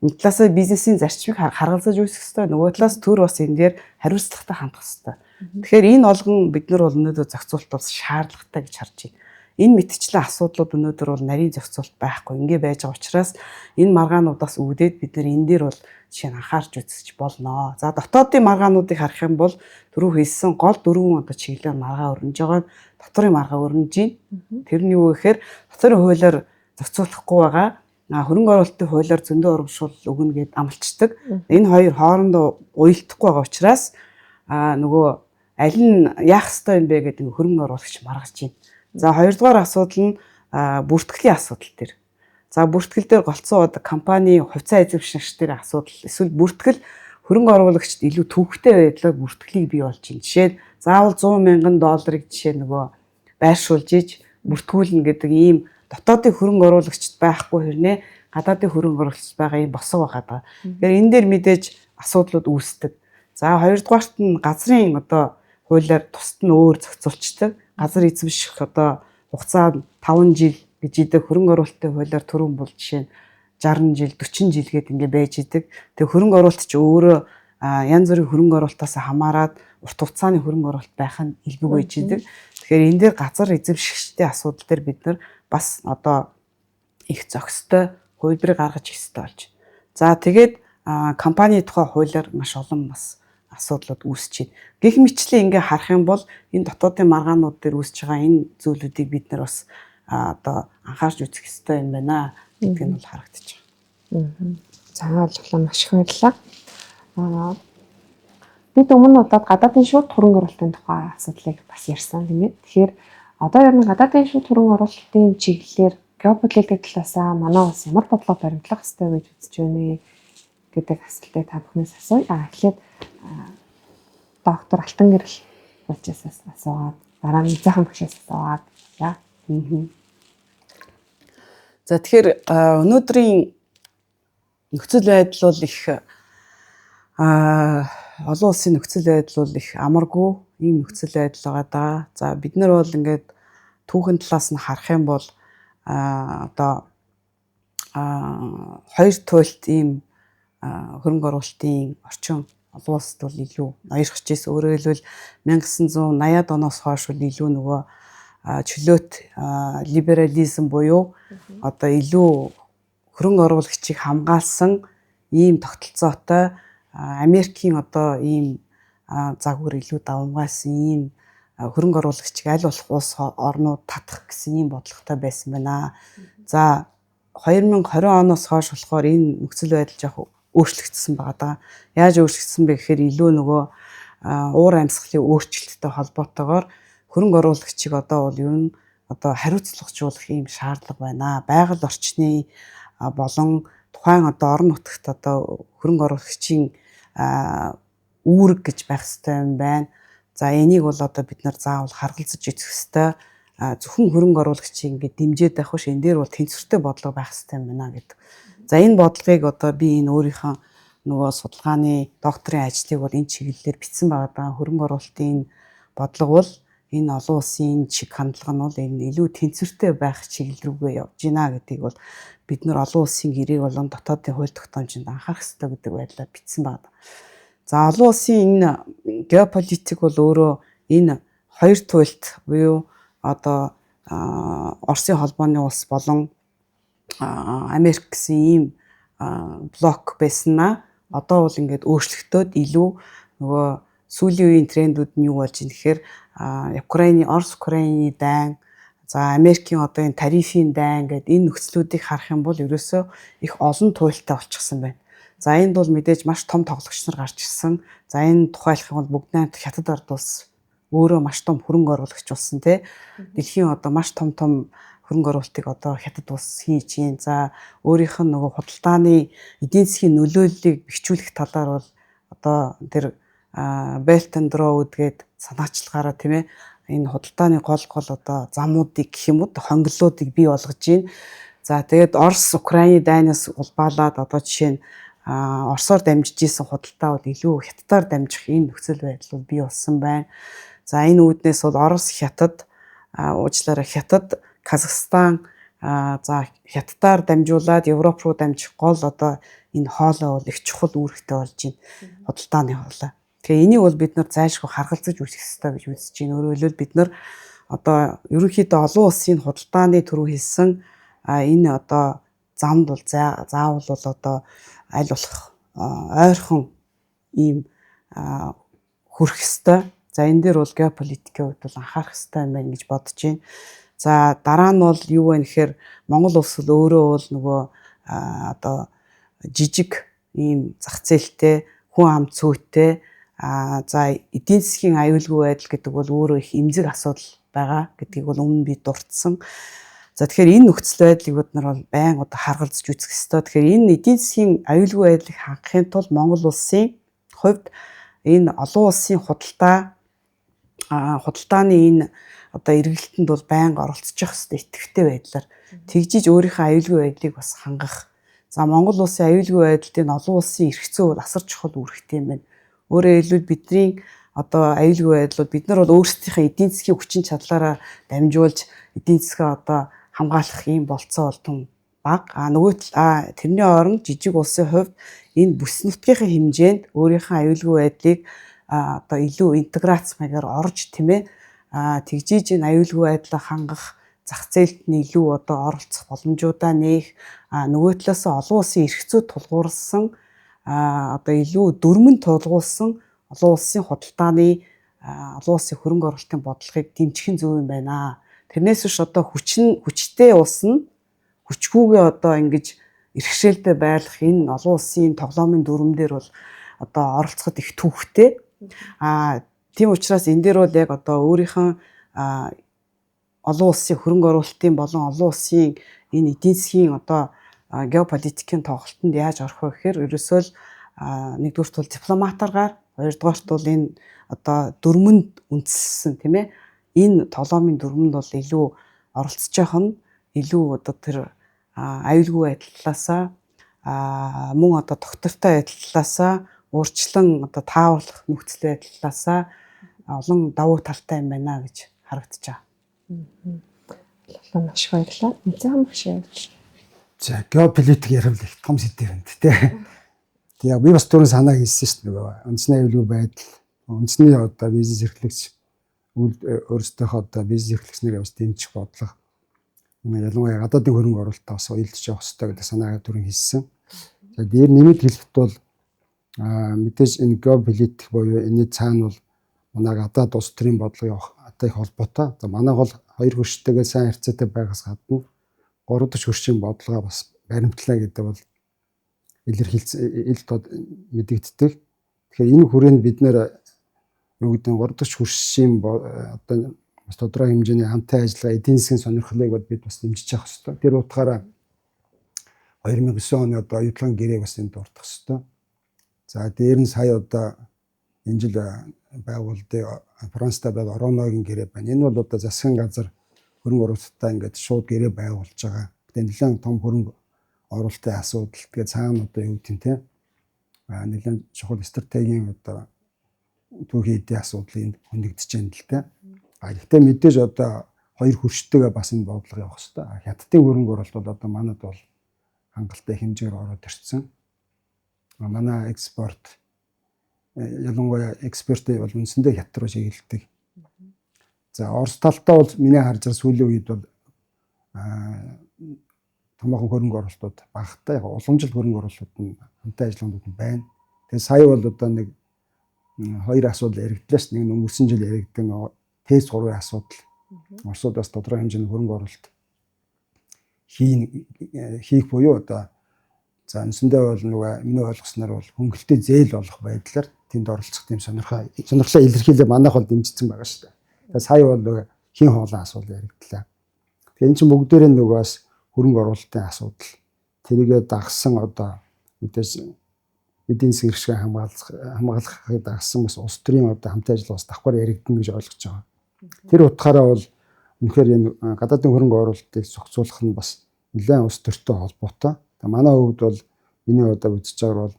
S3: нэг талаасаа бизнесийн зарчмыг харгалзаж үүсэх хэрэгтэй. Нөгөө талаас төр бас энэ дээр хариуцлагатай хандах хэрэгтэй. Тэгэхээр энэ олгон бид нар бол өнөөдөр зохицуулт бас шаардлагатай гэж харж байна. Энэ мэтчлэн асуудлууд өнөөдөр бол нарийн зохицуулт байхгүй ингээ байж байгаа учраас энэ маргаануудаас үүдээд бид нар энэ дээр бол жишээ нь анхаарч үзэж болно. За дотоодын маргаануудыг харах юм бол түрүү хэлсэн гол дөрвөн одоо чиглэлээр маргаа өрнөж байгаа. Доторын маргаа өрнөж байна. Тэр нь юу гэхээр доторын хуулиар зохицуулахгүй байгаа. Хөрөнгө оруулалтын хуулиар зөндөө урамшуул өгнө гэд амлцдаг. Энэ хоёр хоорондоо уялдахгүй байгаа учраас нөгөө аль нь яах ёстой юм бэ гэдэг хөрөнгө оруулагч маргаж байна. За хоёрдугаар асуудал нь бүртгэлийн асуудал төр. За бүртгэл дээр голцсон одоо компани хувьцаа эзэмшигч дээр асуудал эсвэл бүртгэл хөрөнгө оруулагчид илүү төвөгтэй байдлаар бүртгэлийг бий болж байна. Жишээ нь заавал $100,000 жишээ нөгөө байршуулж иж бүртгүүлнэ гэдэг ийм дотоодын хөрөнгө оруулагчид байхгүй хэрнээ гадаадын хөрөнгө оруулагчид байгаа юм босоо байгаа. Тэгэхээр энэ дээр мэдээж асуудлууд үүсдэг. За хоёрдугаарт нь газрын одоо хуулиар тусад нь өөр зохицуулцдаг. Газар эзэмших одоо хугацаа 5 жил гэж идэг хөрөнгө оруулалтын хуулиар түрүүн бол жишээ нь 60 жил 40 жил гээд ингэ байж идэг. Тэгээ хөрөнгө оруулалт ч өөрөө янз бүрийн хөрөнгө оруулалтаас хамаарат урт хугацааны хөрөнгө оруулалт байх нь илбэг байж идэг. Тэгэхээр энэ дээр газар эзэмшигчдийн асуудал дээр бид нар бас одоо их зохистой хувилбарыг гаргаж ирэх хэрэгтэй болж байна. За тэгээд компани тухай хуулиар маш олон бас асуудлууд үүсэж байна. Гэх мэтлээ ингээ харах юм бол энэ дотоодын маргаанууд дээр үүсэж байгаа энэ зүйлүүдийг бид нар бас одоо анхаарч үзэх хэрэгтэй юм байна гэдэг нь бол харагдаж байна.
S1: За ойлголоо маш их баярлалаа. Бид өмнө удаад гадаадын шууд хөрөнгө оруулалтын тухай асуудлыг бас ярьсан тийм ээ. Тэгэхээр одоо ер нь гадаадын шууд хөрөнгө оруулалтын чиглэлээр геополитик талаасаа манай улс ямар бодлого баримтлах ёстой гэж үзэж байна гэдэг асуултыг та бүхнээс асууя. Эхлээд доктор Алтан Гэрэл болжсаас асуугаад дараа нь заахан багшаас асуугаад яа.
S3: За тэгэхээр өнөөдрийн нөхцөл байдал бол их олон улсын нөхцөл байдал бол их амаргүй ийм нөхцөл байдал байгаа даа. За бид нар бол ингээд түүхэн талаас нь харах юм бол одоо хоёр туйлт ийм хөрөнгө оруулалтын орчин олон улсад бол илүү ноёрхож ирсэн. Өөрөөр хэлбэл 1980-ад оноос хойш бол илүү нөгөө чөлөөт либерализм буюу одоо илүү хөрөнгө оруулагчийг хамгаалсан ийм тогтолцоотой Америкийн одоо ийм загвар илүү давмгайлсан ийм хөрөнгө оруулагчийг аль болох улс орнууд татах гэсэн ийм бодлоготой байсан байна. За 2020 оноос хойш болохоор энэ нөхцөл байдал жоох өөрчлөгдсөн байгаа даа. Яаж өөрчлөгдсөн бэ гэхээр илүү нөгөө уур амьсгалын өөрчлөлттэй холбоотойгоор хөрөнгө оруулагчийг одоо бол ер нь одоо хариуцлагажуулах ийм шаардлага байна. Байгаль орчны болон тухайн одоо орон нутагт одоо хөрөнгө оруулагчийн үүрэг гэж байх хэрэгтэй юм байна. За энийг бол одоо бид нар заавал харгалзаж үзэх хэрэгтэй. Зөвхөн хөрөнгө оруулагчийг ингээд дэмжиж байх биш, энэ дээр бол тэнцвэртэй бодлого байх хэрэгтэй юм байна гэдэг. За энэ бодлогыг одоо би энэ өөрийнхөө нөгөө судалгааны докторийн ажлыг бол энэ чиглэлээр бичсэн байгаа даа. Хөрөнгө оруулалтын бодлого бол энэ олон улсын чиг хандлага нь бол энэ илүү тэнцвэртэй байх чиглэл рүүгээ явж байна гэдгийг бол бид нар олон улсын гэрээ болон дотоодын хууль тогтоомжинд анхаарах хэрэгтэй гэдэг байдлаар бичсэн байна. За олон улсын энэ геополитик бол өөрөө энэ хоёр туйлт буюу одоо Оросын холбооны улс болон Америк гэсэн ийм блок байснаа одоо бол ингээд өөрчлөгдөд илүү нөгөө сүүлийн үеийн трендүүд нь юу болж байна гэхээр Орос Украины дайн, за Америкийн одоо энэ тарифын дайн гэдэг энэ нөхцлүүдийг харах юм бол ерөөсөө их олон туйлтай болчихсон байна. За энд бол мэдээж маш том тоглогч нар гарч ирсэн. За энэ тухайлах юм бол бүгд найрамд хятад ард улс өөрөө маш том хөрөнгө оруулагч болсон тий. Дэлхийн одоо маш том хөрөнгө оруулалтыг одоо хятад улс хийж гин. За өөрийнх нь нөгөө худалдааны эдийн засгийн нөлөөллийг бэхжүүлэх талаар бол одоо тэр Belt and Road гээд санаачлагаараа тийм ээ энэ худалдааны гол одоо замуудыг гэх юм уу хонглолуудыг бий болгож гин. За тэгээд Орос Украины дайнаас улбаалаад одоо жишээ нь Оросоор дамжиж исэн худалдаа бол илүү хятадаар дамжих энэ нөхцөл байдал бий болсон байна. За энэ үүднээс бол Орос, Хятад, уучлаарай Хятад, Казахстан за хятадаар дамжуулаад Европ руу дамжих гол одоо энэ хоолой бол их чухал үүрэгтэй болж байна. Худалдааны хоолой. Тэгэхээр энийг бол бид нар зайлшгүй харгалзаж үзэх хэрэгтэй гэж үзэж байна. Өөрөөр хэлбэл бид нар одоо ерөнхийдөө олон улсын худалдааны түрүү хэлсэн энэ одоо замд бол заавал бол одоо аль болох ойрхон ийм хүрэх ёстой. За энэ дээр бол геополитикийн хувьд бол анхаарах ёстой юм байна гэж бодож байна. За дараа нь бол юу вэ гэхээр Монгол улс бол өөрөө бол нөгөө одоо жижиг ийм зах зээлтэй хүн ам цөөтэй за эдийн засгийн аюулгүй байдал гэдэг бол өөрөө их эмзэг асуудал байгаа гэдгийг бол өмнө би дурдсан. За тэгэхээр энэ нөхцөл байдлыг бид нар бол байн одоо харгалзаж үзэх ёстой. Тэгэхээр энэ эдийн засгийн аюулгүй байдлыг хангахын тулд Монгол улсын хувьд энэ олон улсын худалдааны энэ одоо эргэлтэнд бол байнга оролцож явах хэрэгтэй идэвхтэй байдлаар тэгжиж өөрийнхөө аюулгүй байдлыг бас хангах. За Монгол улсын аюулгүй байдалд энэ олон улсын эрх зүй бол асар чухал үүрэгтэй юм байна. Өөрөөр хэлбэл бидний одоо аюулгүй байдлууд бид нар бол өөрсдийнхөө эдийн засгийн хүчин чадлаараа дамжуулж эдийн засгаа одоо хамгаалах ийм болцоо бол тун бага. Тэрний оронд жижиг улсын хувьд энэ бүс нутгийн хэмжээнд өөрийнхөө аюулгүй байдлыг одоо илүү интеграц маягаар орж тийм ээ тэгжиж энэ аюулгүй байдлаа хангах зах зээлд нь илүү одоо оролцох боломжуудаа нээх нөгөө талаас олон улсын эрх зүйд тулгуурласан одоо илүү дөрмөн тулгуулсан олон улсын худалдааны олон улсын хөрөнгө оруулалтын бодлогыг дэмжих нь зөв юм байна. Тэрнээс биш одоо хүчтэй улс нь хүчгүйгээ одоо ингэж иргэшээлтэй байлгах энэ олон улсын тоглоомын дүрм дээр бол одоо оролцоход их түүхтэй. Тийм учраас энэ дээр бол яг одоо өөрийнхөө олон улсын хөрөнгө оруулалтын болон олон улсын энэ эдийн засгийн одоо геополитикийн тоглолтод яаж орох вэ гэхээр ерөөсөө л нэгдүгürt бол дипломатаргаар, хоёрдугаарт бол энэ одоо дөрмөнд үндэслсэн тийм ээ энэ тоглоомын дүрмэнд бол илүү оролцож явах нь илүү одоо тэр аюулгүй байдлаасаа мөн одоо доктортой байдлаасаа өөрчлөн одоо тааварлах нөхцөл байдлаасаа олон давуу талтай юм байна гэж харагдаж байна.
S1: Маш их баярлалаа. Эцэг багш яа.
S2: За геополитик ярил их том сэдв юм тэ. Тэгээ би бас түрүүн санаа хийсэн шүү дээ. Үндэсний аюулгүй байдал, үндэсний одоо бизнес эрхлэгч өөрсдийнхөө одоо бизнес эрхлэгчнэрээ бас дэмжих бодлого. Ялангуяа гадаадын хөрөнгө оруулалтаа бас уялдаж явах хэрэгтэй гэдэг санаагаа түрүүн хийсэн. За дээр нэмэд хэлэхэд бол мэдээж энэ геополитик буюу энэ цаана бол манай гадаад улс төрийн бодлого явах одоо их холбоотой. За манай бол хоёр хөрштэйгээ сайн харьцаатай байгаас гадна 3 дахь хөршийн бодлогоо бас баримтлаа гэдэг бол ил тод мэдэгддэг. Тэгэхээр энэ хүрээнд бид нэр юу гэдэг нь 3 дахь хөршийн одоо бас тодорхой хэмжээний хамтын ажиллагаа эдийн засгийн сонирхлыг бол бид бас дэмжиж явах хэрэгтэй. Тэр утгаараа 2009 оны одоо оюутлын гэрээг бас энд дурдах хэрэгтэй. За дээр нь сая одоо энэ жил байгууллагын Францтай байгаа Ороногийн гэрээ байна. Энэ бол одоо засгийн газар хөрөнгө оруулалтаа ингээд шууд гэрээ байгуулж байгаа. Гэтэл нэлээд том хөрөнгө оруулалтын асуудал. Тэгээ цаана одоо юу гэдэг те нэлээд чухал стратегийн одоо түүхий эдийн асуудлыг хөндөгдөж байна л те. Гэхдээ мэдээж одоо хоёр хөрштэйгээ бас энэ бодлого явах хэрэгтэй. Хятадын хөрөнгө оруулалт бол одоо манад бол хангалттай хэмжээгээр ороод ирсэн. Манай экспорт ялангуяа экспортыг бол үндсэндээ хятад руу чиглэдэг. За Орос талтаа бол миний харж байгаа сүүлийн үед бол томоохон хөрөнгө оруулалтууд багтаа яг уламжлалт хөрөнгө оруулалтууд нь хамтаа ажиллагаанууд нь байна. Тэгээ сая бол одоо нэг хоёр асуудал яригдлаас нэг өнгөрсөн жил яригдсан ТЭС 3-ын асуудал. Оросууд бас тодорхой хэмжээний хөрөнгө оруулалт хийх буюу одоо за үндсэндээ бол нөгөө миний ойлгосноор бол хөнгөлөлтөд зээл олох байдлаар тэнд оролцох тийм сонирхлоо илэрхийлээ манайх бол дэмжсэн байгаа шүү дээ. Тэгээ сая бол нөгөө хин хоолой асуудал яригдлаа. Тэгээ энэ чинь бүгдээрээ нөгөө бас хөрөнгө оруулалтын асуудал. Тэрийгэ дагсан одоо мэдээж эдийн засгийн хэршээ хамгаалахыг дагсан бас улс төрийн одоо хамтын ажиллагаа бас давхар яригдана гэж ойлгож байгаа. Тэр утгаараа бол үнэхээр энэ гадаадын хөрөнгө оруулалтыг зохицуулах нь бас нэлээд улс төртэй холбоотой. Манай хувьд бол миний одоо үзэж байгаа бол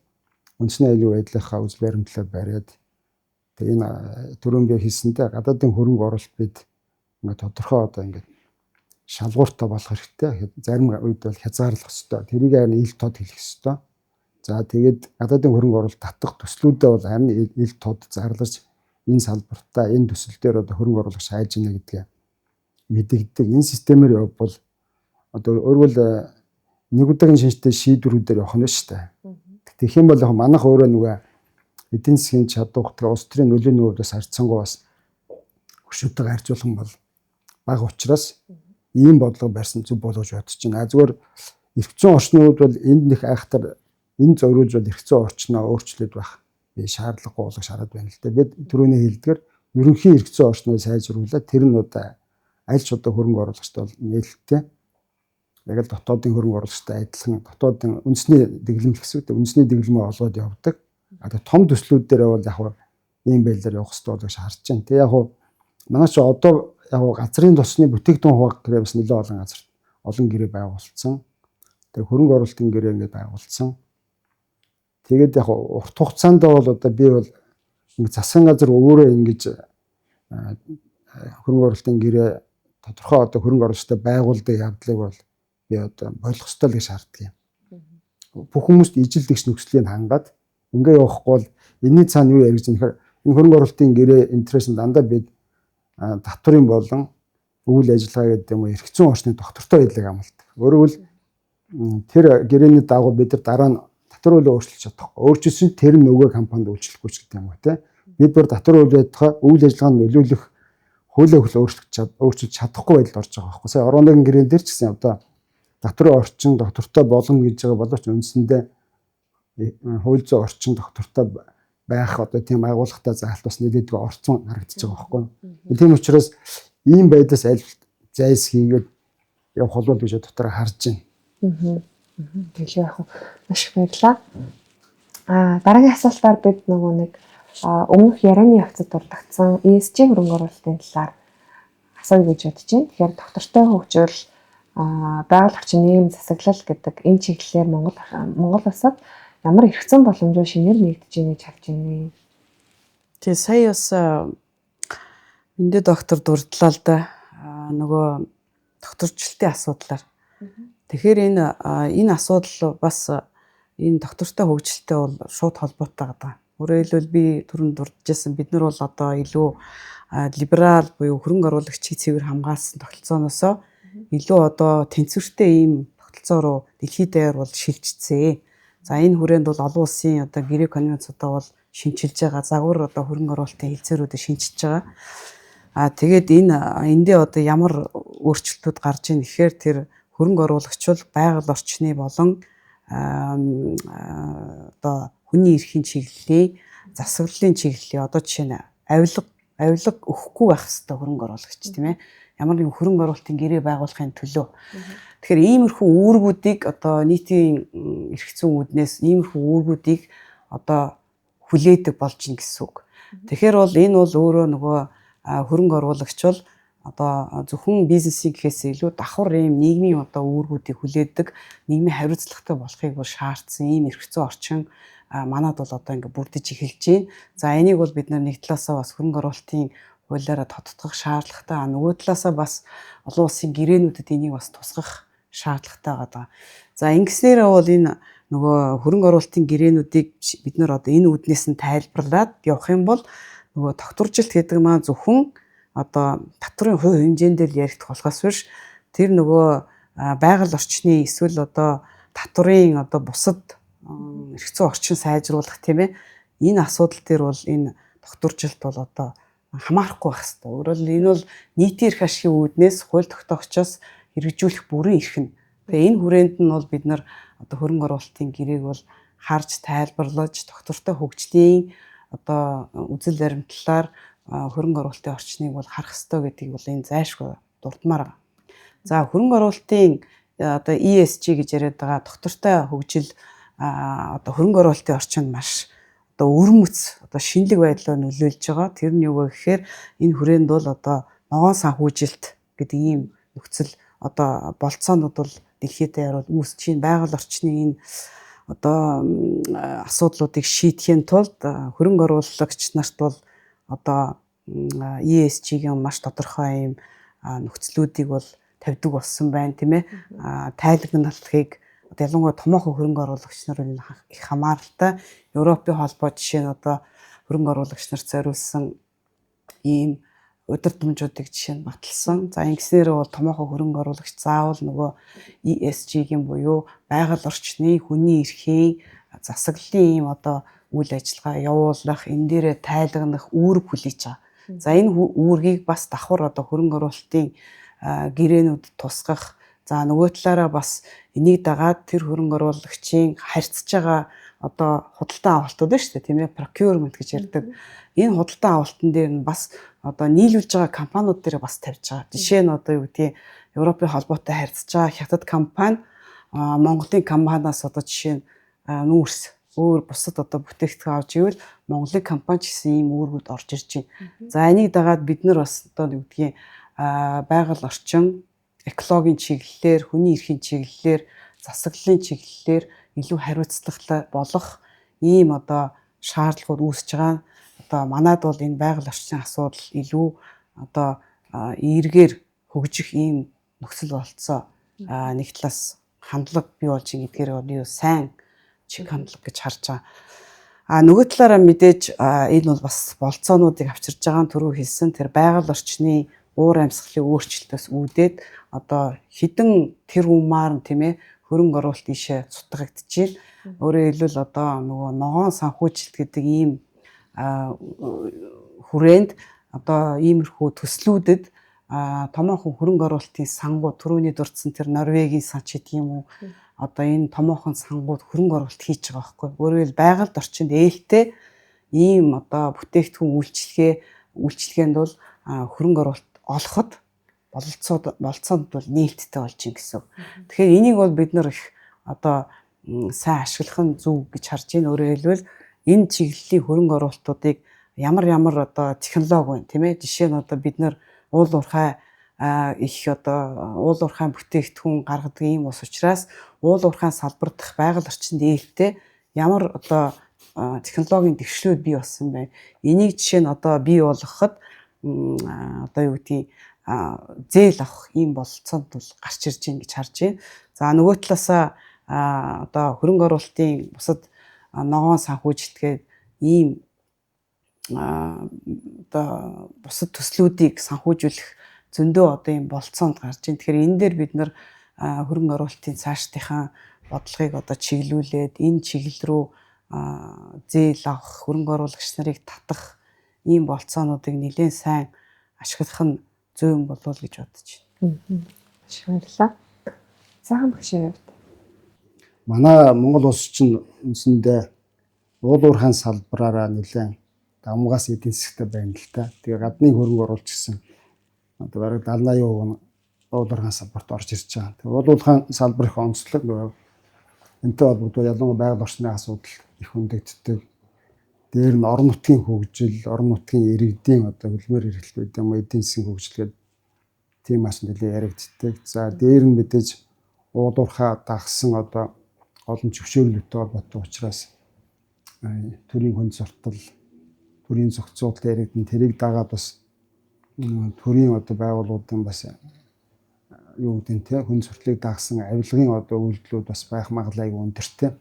S2: үндэсний аюулгүй байдлынхаа үзэл баримтлал бариад тэгээ энэ түрүүн би хэлсэнтэй гадаадын хөрөнгө оруулалт бид ингээд тодорхой одоо ингээд шалгууртай болох хэрэгтэй. Зарим үед бол хязгаарлах хэрэгтэй. Тэрийг харин ил тод хэлэх хэрэгтэй. За тэгээд гадаадын хөрөнгө оруулалт татах төслүүдээ бол харин ил тод зарлаж энэ салбартаа энэ төсөл дээр одоо хөрөнгө оруулагч хайж ийнэ гэдгээ мэдэгддэг. Энэ системээр явбал одоо өөрөөр нэг удаагийн шинжтэй шийдвэрүүдээр явах нь шүү дээ. Тэгэх юм бол яг манайх өөрөө нөгөө эдийн засгийн чадвар улс төрийн нөлөөний хувьдас харьцангуй бас хөшөөтэйг харьцуулах нь бол бага учраас ийм бодлого барьсан зүг болгож бодож байна. Зүгээр эрх зүйн орчнууд бол энд нэг айхтар энэ зориулж бол эрх зүйн орчноо өөрчлөд байх би шаардлагагүй болго шаард байна л дээ. Бид түрүүний хэлдгээр ерөнхий эрх зүйн орчныг сайжруулаад тэр нь одоо аль ч одоо хөрөнгө оруулагчтай бол нээлттэй яг л дотоодын хөрөнгө оруулагчтай адилхан дотоодын үндэсний дэглэм гэсэн үг. Үндэсний дэглэмээ олгоод явдаг. Том төслүүд дээр бол яг ийм байдлаар явах хэрэгтэй болж харж байна. Тэг яг манай ч одоо яг газрын тосны бүтээгдэхүүн хуваах гэрээ бас нэлээд олон газар олон гэрээ байгуулсан. Тэг хөрөнгө оруулалтын гэрээ ингээд байгуулсан. Тэгээд яг урт хугацаанд бол одоо би бол нэг засгийн газар өөрөө ингэж хөрөнгө оруулалтын гэрээ тодорхой одоо хөрөнгө оруулалттай байгуулдаг явдлыг бол би одоо болох ёстой л гэж шаарддаг юм. Бүх хүмүүст ижил дэгш нөхцөлийг хангаад ингээ явахгүй бол энэний цаана юу яригдж байгаа нөхөр энэ хөрөнгө оруулалтын гэрээ интерес нь дандаа бид татврын болон үйл ажиллагаа гэдэг юм уу эрх зүйн орчны доктортой байдлыг амладаг. Өөрөөр хэл тэр гэрээний дагуу бид нар дараа нь татвар үйлээ өөрчилж чадахгүй. Өөрчилсөн тэр нөгөө компанид үйлчлэхгүй ч гэдэг юм уу те. Бид бүр татвар үйл ажиллагаанд нөлөөлөх хуулийг өөрчилж чадахгүй байдалд орж байгаа байхгүй. Сая Ороногийн гэрээн дээр ч гэсэн одоо татврын орчин доктортой болно гэж байгаа боловч үндсэндээ хууль зүйн орчин доктортой байх одоо тийм агуулгатай заалт бас нэлээдгүй орцсон харагдаж байгаа байхгүй. Тийм учраас ийм байдлаас аль зайс хийгээд явах болов гэж дотор харж байна.
S1: Тэгэлээ яг маш их баярлаа. Дараагийн асуултаар бид нөгөө нэг өмнөх ярианы явцад дурдгдсан ESG хөрөнгө оруулалтын талаар асууя гэж бодож байна. Тэгэхээр доктортой хөгжил байгууллагч нийгэм засаглал гэдэг энэ чиглэлээр Монгол улсад ямар эргэцэн боломжоо шинээр нэгдэж ийнэ чавж ийнэ.
S3: Тэгээ сая бас эндээ доктор дурдлаа л да. Нөгөө докторчлтын асуудлаар. Тэгэхээр энэ асуудал бас энэ доктортой хөгжилтэй бол шууд холбоотой байгаа. Өөрөөр хэлбэл би түрүүнд дурджсэн бид нар бол одоо илүү либерал буюу хөрөнгө оруулагчийг цэвэр хамгаалсан тогтолцооноос илүү одоо тэнцвэртэй ийм тогтолцоо руу дэлхийд даяар бол шилжчихсэн. За энэ хүрээнд бол олон улсын одоо гэрээ конвенцуудаа бол шинжилж байгаа. Загвар одоо хөрөнгө оруулалтын хэлцээрүүдийг шинжилж байгаа. Тэгээд эндээ одоо ямар өөрчлөлтүүд гарч ийн гэхээр тэр хөрөнгө оруулагч бол байгаль орчны болон одоо хүний эрхийн чиглэлийн засаглалын чиглэлийн одоо жишээ нь авилга өгөхгүй байх хэрэгтэй хөрөнгө оруулагч тийм ээ. Ямар нэгэн хөрөнгө оруулалтын гэрээ байгуулахын төлөө. Тэгэхээр иймэрхүү үүргүүдийг одоо нийтийн эрх зүйн үүднээс иймэрхүү үүргүүдийг одоо хүлээдэг болж ийн гэсэн үг. Тэгэхээр бол энэ бол өөрөө нөгөө хөрөнгө оруулагч бол одоо зөвхөн бизнесийн гэхээс илүү давхар ийм нийгмийн одоо үүргүүдийг хүлээдэг, нийгмийн хариуцлагатай болохыг бол шаардсан ийм эрх зүйн орчин манад бол одоо ингээ бүрдэж эхэлж байна. За энийг бол бид нэг талаасаа бас хөрөнгө оруулалтын хуулиараа тодтогдох шаардлагатай, нөгөө талаасаа бас олон улсын гэрээнүүдэд энийг бас тусгах шаардлагатай байгаа. За ингэснээр бол энэ нөгөө хөрөнгө оруулалтын гэрээнүүдийг бид нар одоо энэ үүднээс нь тайлбарлаад явах юм бол нөгөө тогтворжилт гэдэг маань зөвхөн одоо татврын хувь хэмжээндээ л яригдах болохоос биш тэр нөгөө байгаль орчны эсвэл одоо татврын одоо бусад эрх зүйн орчин сайжруулах тийм ээ энэ асуудал дээр бол энэ тогтворжилт бол одоо хамаарахгүй байх хэрэгтэй. Өөрөөр хэлбэл энэ бол нийтийн эрх ашигын үүднээс хууль тогтоогчоос хэрэгжүүлэх бүрэн эрх нь. Тэгээ энэ хүрээнд нь бол бид нар одоо хөрөнгө оруулалтын гэрээг бол харж тайлбарлаж доктортой хөгжлийн одоо үзэл баримтлалаар хөрөнгө оруулалтын орчныг бол харах ёстой гэдгийг бол энэ зайлшгүй дурдмаар байна. За хөрөнгө оруулалтын одоо ESG гэж яриад байгаа доктортой хөгжил одоо хөрөнгө оруулалтын орчинд маш одоо өрмөц одоо шинэлэг байдлаар нөлөөлж байгаа. Тэр нь юу вэ гэхээр энэ хүрээнд бол одоо ногоон санхүүжилт гэдэг ийм нөхцөл одоо болцоонууд бол дэлхийд даяар бол үүсэж байна. Байгаль орчны энэ одоо асуудлуудыг шийдэхин тулд хөрөнгө оруулагч нарт бол одоо ESG-ийн маш тодорхой ийм нөхцлүүдийг бол тавьдаг болсон байна тийм ээ. Тайлагналахыг ялангуяа томоохон хөрөнгө оруулагч нар их хамааралтай. Европын холбоо жишээ нь одоо хөрөнгө оруулагч нарт зориулсан ийм удирдамжуудыг жишээ нь баталсан. За ингэснээр бол томоохон хөрөнгө оруулагч заавал нөгөө ESG-ийн буюу байгаль орчны хүний эрхийн засаглалын ийм одоо үйл ажиллагаа явуулах, энэ дээрээ тайлагнах үүрэг хүлээж байгаа. За энэ үүргийг бас давхар одоо хөрөнгө оруулалтын гэрээнүүд тусгах. За нөгөө талаараа бас энийг дагаад тэр хөрөнгө оруулагчийн харьцаж байгаа одоо худалдан авалтууд байна шүү дээ тийм ээ, procurement гэж ярьдаг. Энэ худалдан авалтан дээр нь бас одоо нийлүүлж байгаа компаниуд дээр бас тавьж байгаа. Жишээ нь одоо юу гэдгийг Европын холбоотой харьцаж байгаа хятад компани Монголын компаниас одоо жишээ нь нүүрс өөр бусад одоо бүтээгдэхүүн авч ивэл Монголын компани ч гэсэн ийм үүргүүд орж ирж байна. За энийг дагаад бид нар бас одоо юу гэдгийг байгаль орчин, экологийн чиглэлээр, хүний эрхийн чиглэлээр, засаглалын чиглэлээр илүү хариуцлагатай болох ийм одоо шаардлагууд үүсэж байгаа. Одоо манайд бол энэ байгаль орчны асуудал илүү одоо эргээр хөгжих ийм нөхцөл болцоо нэг талаас хандлага бий болж байгаа гэдгээр бол сайн чиг хандлага гэж харж байгаа. Нөгөө талаараа мэдээж энэ бол бас болцоонуудыг авчирж байгаа түрүү хэлсэн тэр байгаль орчны уур амьсгалын өөрчлөлтөөс үүдээд одоо хідэн тэр умаар нь тийм ээ хөрөнгө оруулалт ийшээ цутгагдчихээн. Өөрөөр хэлбэл одоо нөгөө ногоон санхүүжилт гэдэг ийм хүрээнд одоо иймэрхүү төслүүдэд томоохон хөрөнгө оруулалтын сангууд түрүүний дурдсан тэр Норвегийн сан ч гэдэг юм уу одоо энэ томоохон сангууд хөрөнгө оруулалт хийж байгаа байхгүй. Өөрөөр хэлбэл байгаль орчинд ээлтэй ийм одоо бүтээгдэхүүн үйлчлэгээнд бол хөрөнгө оруулалт олоход болцоонд бол нээлттэй болж ийн гэсэн. Тэгэхээр энийг бол бид нар их одоо сайн ашиглах нь зөв гэж харж байна. Өөрөөр хэлбэл энэ чиглэлийн хөрөнгө оруулалтуудыг ямар одоо технологи байна тийм ээ. Жишээ нь одоо бид нар уул уурхай уул уурхай бүтээгдэхүүн гаргадаг юм ус учраас уул уурхай салбар дахь байгаль орчинд ээлтэй ямар одоо технологийн дэвшлүүд бий болсон бэ? Энийг жишээ нь одоо бий болгоход одоо юу гэдгийг зээл авах ийм болцоонд бол гарч ирж байна гэж харж байна. За нөгөө талаасаа одоо хөрөнгө оруулалтын бусад ногоон санхүүжилтгээд ийм одоо бусад төслүүдийг санхүүжүүлэх зөндөө одоо ийм болцоонд гарч байна. Тэгэхээр энэ дээр бид нар хөрөнгө оруулалтын цаашдынхаа бодлогыг одоо чиглүүлээд энэ чиглэл рүү зээл авах, хөрөнгө оруулагч нарыг татах ийм болцоонуудыг нэлээд сайн ашиглах нь зөв юм болов уу гэж бодож байна.
S1: Маш баярлалаа. Сайхан багшийн хувьд
S2: Манай Монгол улс чинь үндсэндээ уул уурхайн салбараараа нэлээд дамгаас эдийн засгтай байна л та. Тэгээ гадны хөрөнгө оруулалт гэсэн одоо бараг 70-80% нь уул уурхайн салбарт орж ирж байгаа. Тэгээ уул уурхайн салбар их онцлог нөгөө энэтэй холбогдоод ялангуяа байгаль орчны асуудал их хөндөгддөг. Дээр нь орон нутгийн хөгжил, орон нутгийн иргэдийн одоо хөлмөр эрхлэл гэдэг юм эдийн засгийн хөгжил гэдэг тийм маш нэлээд яригддаг. За дээр нь мэдээж уул уурхай дагсан одоо олон зөвшөөрлөлтөй холбоотой учраас төрийн хүнд суртал, төрийн зохицуулалт яригдэн тэрийг дагаад бас төрийн одоо байгууллагуудын бас юу гэдэг нь хүнд суртлыг дагсан авилгын одоо үйлдэлүүд бас байх магадлал айгүй өндөртэй.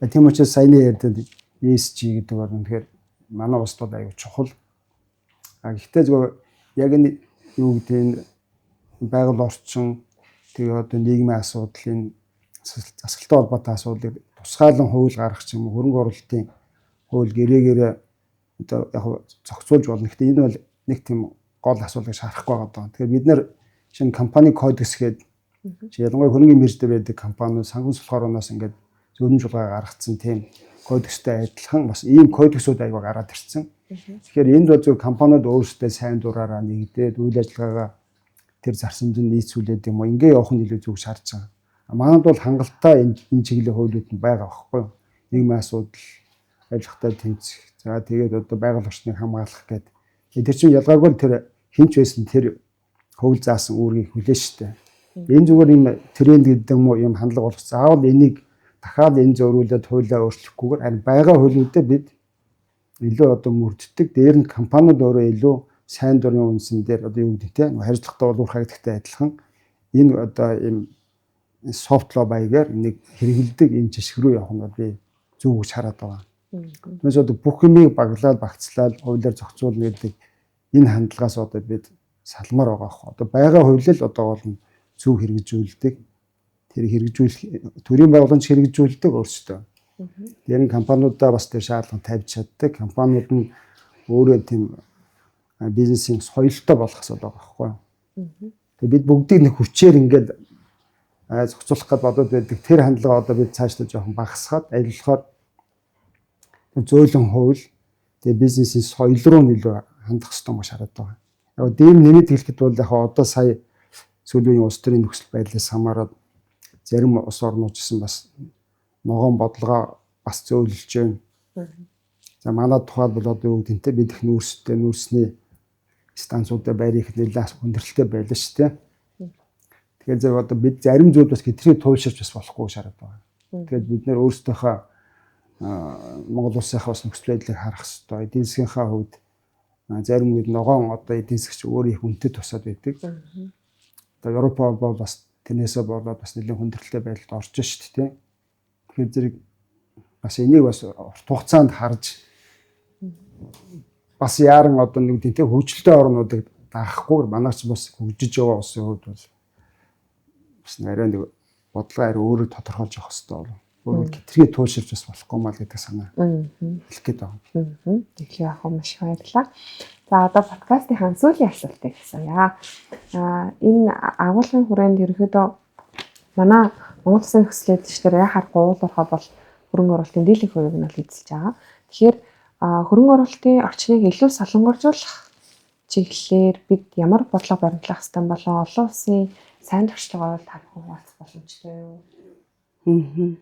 S2: Тийм учраас саяны ярьдаг ESG гэдэг бол үнэхээр манай улсад айгүй чухал. Гэхдээ зөвхөн яг энэ юу гэдэг нь байгаль орчин тэгээ одоо нийгмийн асуудлын засаглалтай холбоотой асуудлыг тусгаалan хууль гаргах юм хөрөнгө оруулалтын хууль гэрээ одоо яг зохицуулж болно. Гэхдээ энэ бол нэг тийм гол асуудал гэж харахгүй байгаа. Тэгэхээр бид нэр шинэ компани кодекс гэдэг ялангуяа хөрөнгөний мэргэжтэй байдаг компаниуд санхүүс болохоор ингээд зөвлөмж жуулгаа гаргацсан тийм кодекстэй адилхан бас ийм кодексүүд аяга гараад ирсэн. Тэгэхээр энд бол зөв компаниуд өөрсдөө сайн дураараа нэгдээд үйл ажиллагаагаа тэр зарсамжинд нийцүүлээд юм уу ингээ явах нь илүү зөв шаардж байгаа. Манайд бол хангалттай энэ чиглэлийн хуулиуд нь байгаа байхгүй юу? Нийгмийн асуудал, ажиллахтай тэмцэх, за тэгээд одоо байгаль орчныг хамгаалах гэдэг. Тэр чинь ялгаагүй тэр хинч байсан тэр хууль заасан үүргийг хүлээн штэ. Энэ зүгээр юм тренд гэдэг юм уу юм хандлага болох. Заавал энийг дахиад энэ зөрүүлээд хуулиа өөрчлөхгүйгээр харин байгаа хуулиудаа бид илүү одоо мөрддөг. Дээр нь компаниуд өөрөө илүү сайн дурын үндсэн дээр одоо юу гэдэг те харилцагтай бол урхагдахтай адилхан энэ одоо ийм софт лоо баягаар энийг хэрэгэлдэг энэ жишг рүү явах нь би зөв гэж хараад байгаа. Түүнээс одоо бүх юмыг баглаад багцлаад хуулиар зохицуулна гэдэг энэ хандлагаас одоо бид салмаар байгаа хөө. Одоо байгаа хуулийг одоо бол зөв хэрэгжүүлдэг. Тэр хэрэгжүүлэх төрийн байгууламж хэрэгжүүлдэг өөрсдөө. Тэр нь компаниудаа бас тэр шаардлага тавьж чаддаг. Компаниуд нь өөрөө тийм бизнесийн соёлтой болох асуудал байгаа байхгүй. Тэгээд бид бүгдийг нэг хүчээр ингээд зохицуулах гэж бодоод байдаг. Тэр хандлага одоо бид цаашдаа жоохон багасгаад ажиллахаар зөөлөн хууль тэгээд бизнесийн соёл руу илүү хандах хэрэгтэй маш хараад байгаа. Яг дээр нэмэт хэлэхэд бол яг одоо сая сүүлийн улс төрийн нөхцөл байдлаас хамаарат зарим улс орнууд гэсэн бас ногоон бодлогоо бас зөөлж байна. За манай тухайд бол одоо юу гэнтэй бид их нүүрсний станцуудаа байрах нэлээд хүндрэлтэй байлаа шүү дээ. Тэгэхээр зөв одоо бид зарим зүйл бас хэтрээ туйлширч бас болохгүй шаард байгаа. Тэгэхээр бид нэр өөрсдийнхөө Монгол улсынхаа бас нөхцөл байдлыг харах хэрэгтэй. Эдийн засгийнхаа хувьд зарим үед ногоон одоо эдийн засгч өөр их үнэтэй тусаад байдаг. Одоо Европ бол бас тэрнээсээ болоод бас нэлээд хүндрэлтэй байдалд орж шүү дээ. Тэгэхээр зэрэг бас энийг бас урт хугацаанд харж бас яаран одоо нэг тийм хөгжилтэй орнуудыг даахгүй манайч бас хөгжиж байгаа улсын хувьд бол бас арай нэг бодлого арай өөрөөр тодорхойлж явах хэрэгтэй болов. Өөрөөр хитрхи туйлширч бас болохгүй мал гэдэг санаа хэлэх гээд байгаа.
S1: Тэглээ яах юм маш баярлалаа. За одоо подкастын сүүлийн асуултыг асууя. Энэ агуулгын хүрээнд ерөөдөө манай Монгол Улсын нөхцөл байдал яхаар уул уурхай бол хөрөнгө оруулалтын дийлэнх хувийг нь эзэлж байгаа. Тэгэхээр хөрөнгө оруулалтын орчныг илүү солонгоржуулах чиглэлээр бид ямар бодлого баримтлах хэрэгтэй болоо олон улсын сайн туршлагаар та бүхэн хуваалцах боломжтой юу?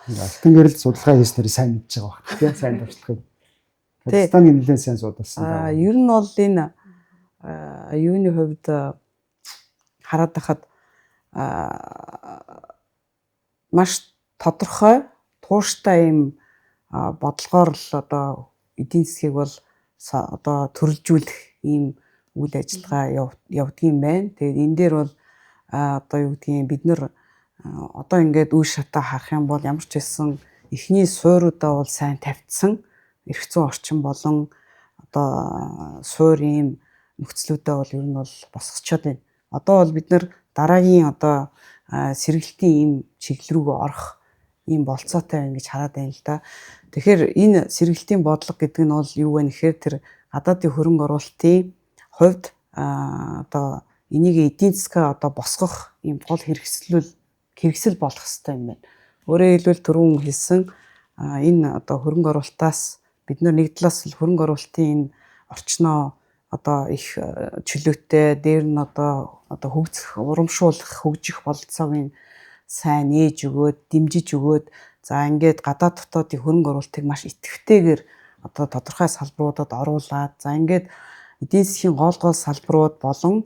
S2: Алтан гэрэл судалгаа хийснээр сайн мэдж байгаа баг тийм сайн туршлагыг. Пакистаны нэлээд сайн судалсан.
S3: Ер нь бол энэ юуны хувьд хараад байхад маш тодорхой тууштай ийм бодлогоор л одоо эдийн засгийг бол одоо төрөлжүүлэх ийм үйл ажиллагаа явдгийм байна. Тэгээд энэ дээр бол одоо юу гэдгийг бид нар одоо ингээд үе шатаа харах юм бол ямар ч байсан эхний суурьудаа бол сайн тавьдсан эрх зүйн орчин болон одоо суурийн нөхцлүүдээ бол ер нь бол босгочод байна. Одоо бол бид нар дараагийн одоо сэргэлтийн ийм чиглэл рүү орох ийм болцоотой байна гэж хараад байна л да. Тэгэхээр энэ сэргэлтийн бодлого гэдэг нь бол юу вэ гэхээр тэр гадаадын хөрөнгө оруулалтын хувьд одоо энийг эдийн засгаа одоо босгох ийм гол хэрэгсэл болох хэрэгтэй юм байна. Өөрөөр хэлбэл түрүүн хэлсэн энэ одоо хөрөнгө оруулалтаас бид нэг талаас л хөрөнгө оруулалтын энэ орчноо одоо их чөлөөтэй дээр нь одоо хөгжих, урамшуулах, хөгжих бололцоог сайн нээж өгөөд, дэмжиж өгөөд за ингээд гадаад дотоодын хөрөнгө оруулалтыг маш идэвхтэйгээр одоо тодорхой салбаруудад оруулаад за ингээд эдийн засгийн гол салбарууд болон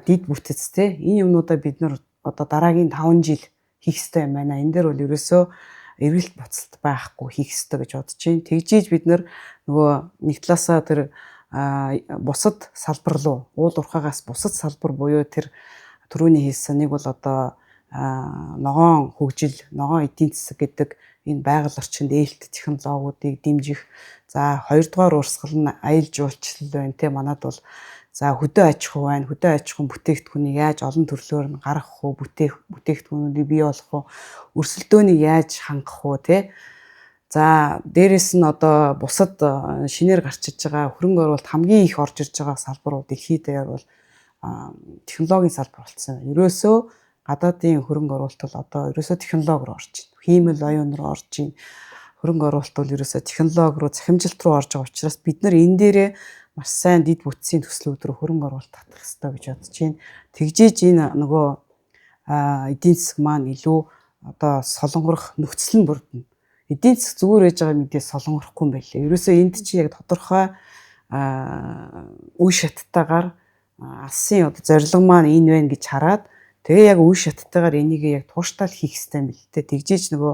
S3: дид бүтцтэй энэ юмнуудаа бид нар одоо дараагийн 5 жил хийх ёстой юм байна. Энэ дээр бол ерөөсөө эргэлт буцалт байхгүй хийх ёстой гэж бодож байна. Тэгжиж бид нар нөгөө нэг талаасаа тэр бусад салбар руу уул уурхаагаас бусад салбар буюу тэр түрүүний хэлсэн нэг бол одоо ногоон хөгжил, ногоон эдийн засаг гэдэг энэ байгаль орчинд ээлт технологиудыг дэмжих. За хоёрдугаар урсгал нь аялал жуулчлал байна те манад бол за хөдөө аж ахуй байна. Хөдөө аж ахуйн бүтээгдэхүүнийг яаж олон төрлөөр нь гаргах уу, бүтээгдэхүүнүүдийг бий болгох уу, өрсөлдөөнийг яаж хангах уу те. За дээрэс нь одоо бусад шинээр гарч иж байгаа хөрөнгө оруулалт хамгийн их орж ирж байгаа салбарууд дэлхийд даяар бол технологийн салбар болсон. Ерөөсөө гадаадын хөрөнгө оруулалт бол одоо ерөөсөө технологи руу орж байна. Хиймэл оюун руу орж байна. Хөрөнгө оруулалт бол ерөөсөө технологи руу, захимжилт руу орж байгаа учраас бид нар энэ дээрээ маш сайн дид бүтцийн төслүүд рүү хөрөнгө оруулалт татах хэрэгтэй гэж бодож байна. Тэгжиж энэ нөгөө эдийн засаг маань илүү одоо солонгорох нөхцөл нь бүрдэнэ. Эдийн засаг зүгээр байж байгаа мэдээ солонгорохгүй юм байлээ. Ерөөсөө энд чинь яг тодорхой үе шаттайгаар алсын одоо зорилго маань энэ байна гэж хараад тэгээ яг үе шаттайгаар энийг яг тууштай хийх хэрэгтэй юм л дээ. Тэгжиж нөгөө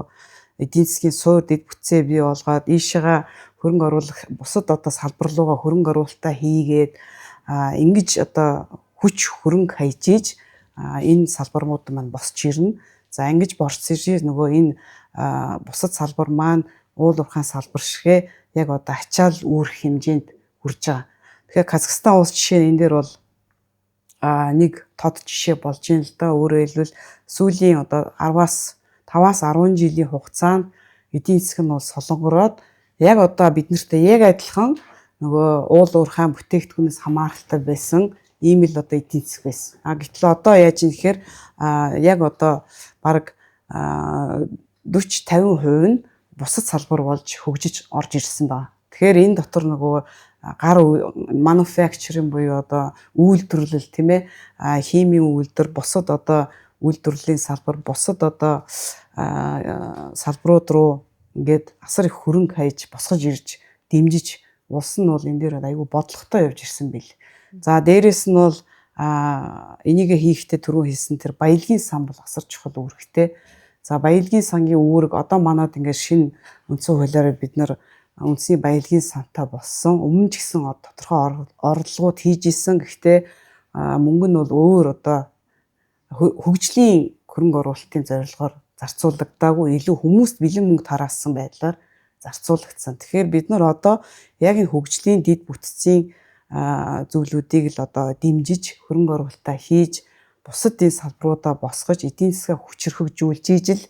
S3: эдийн засгийн суур дид бүтцээ бий болгоод ийшээгээ хөрөнгө оруулах бусад одоо салбар руугаа хөрөнгө оруулалтаа хийгээд ингэж одоо хүч хөрөнгө хайжиж энэ салбармууд маань босч ирнэ. За ингэж борч ирж нөгөө энэ бусад салбар маань уул уурхайн салбар шигэ яг одоо ачаал үүрэх хэмжээнд хүрж байгаа. Тэгэхээр Казахстан улс жишээ энэ дээр бол нэг тод жишээ болж юм л да. Өөрөөр хэлбэл сүүлийн одоо 5-аас 10 жилийн хугацаанд эдийн засаг нь бол солонгороод яг одоо бид нартай яг адилхан нөгөө уул уурхайн бүтээгдэхүүнээс хамааралтай байсан ийм л одоо эдийн засаг байсан. Гэтэл одоо яаж юм гэхээр яг одоо бараг 40-50% нь бусад салбар болж хөгжиж орж ирсэн байна. Тэгэхээр энэ дотор нөгөө гар manufacturing буюу одоо үйлдвэрлэл тийм ээ химийн үйлдвэр бусад одоо үйлдвэрлэлийн салбар бусад одоо салбарууд руу ингээд асар их хөрөнгө хайж босгож ирж дэмжиж улс нь бол энэ дээр айгүй бодлоготой явж ирсэн бэл. За дээрэс нь бол энийг хийхдээ түрүү хэлсэн тэр баялагын сан бол асар чухал үүрэгтэй. За баялагын сангийн үүрэг одоо манад ингээд шинэ үндсэн хуулиараа бид нар үндсийн баялагын сантай болсон. Өмнө ч гэсэн тодорхой орлогууд хийж исэн. Гэхдээ мөнгө нь бол өөр одоо хөгжлийн хөрөнгө оруулалтын зорилгоор зарцуулагдаагүй илүү хүмүүст бэлэн мөнгө тараасан байдлаар зарцуулагдсан. Тэгэхээр бид нар одоо яг энэ хөгжлийн дид бүтцийн зүйлүүдийг л одоо дэмжиж хөрөнгө оруулалтаа хийж бусад энэ салбаруудаа босгож эдийн засгаа хүчрхэгжүүлж ижил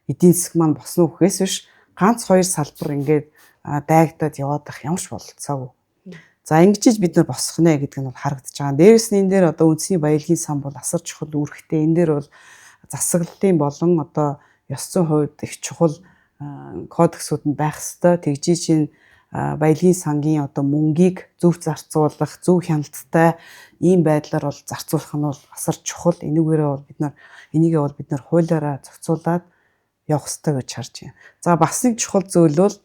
S3: эдийн засаг маань босно үхээс биш ганц хоёр салбар ингээд дайгдаад яваад ах ямарч бололцоогүй. За ингэж бид нар босгох нэ гэдэг нь бол харагдаж байгаа. Дээрээс нь энэ дээр одоо үндсний баялагын сан бол асар чухал үүрэгтэй. Энэ дээр бол засаглалын болон одоо ёс зүйн хувьд их чухал кодексүүд нь байх ёстой. Тэгжиж энэ баялагын сангийн одоо мөнгийг зөв зарцуулах, зөв хяналттай ийм байдлаар бол зарцуулах нь бол асар чухал. Энийгээрээ бол бид нар хуулиараа зохицуулаад явах ёстой гэж харж байна. За бас нэг чухал зүйл бол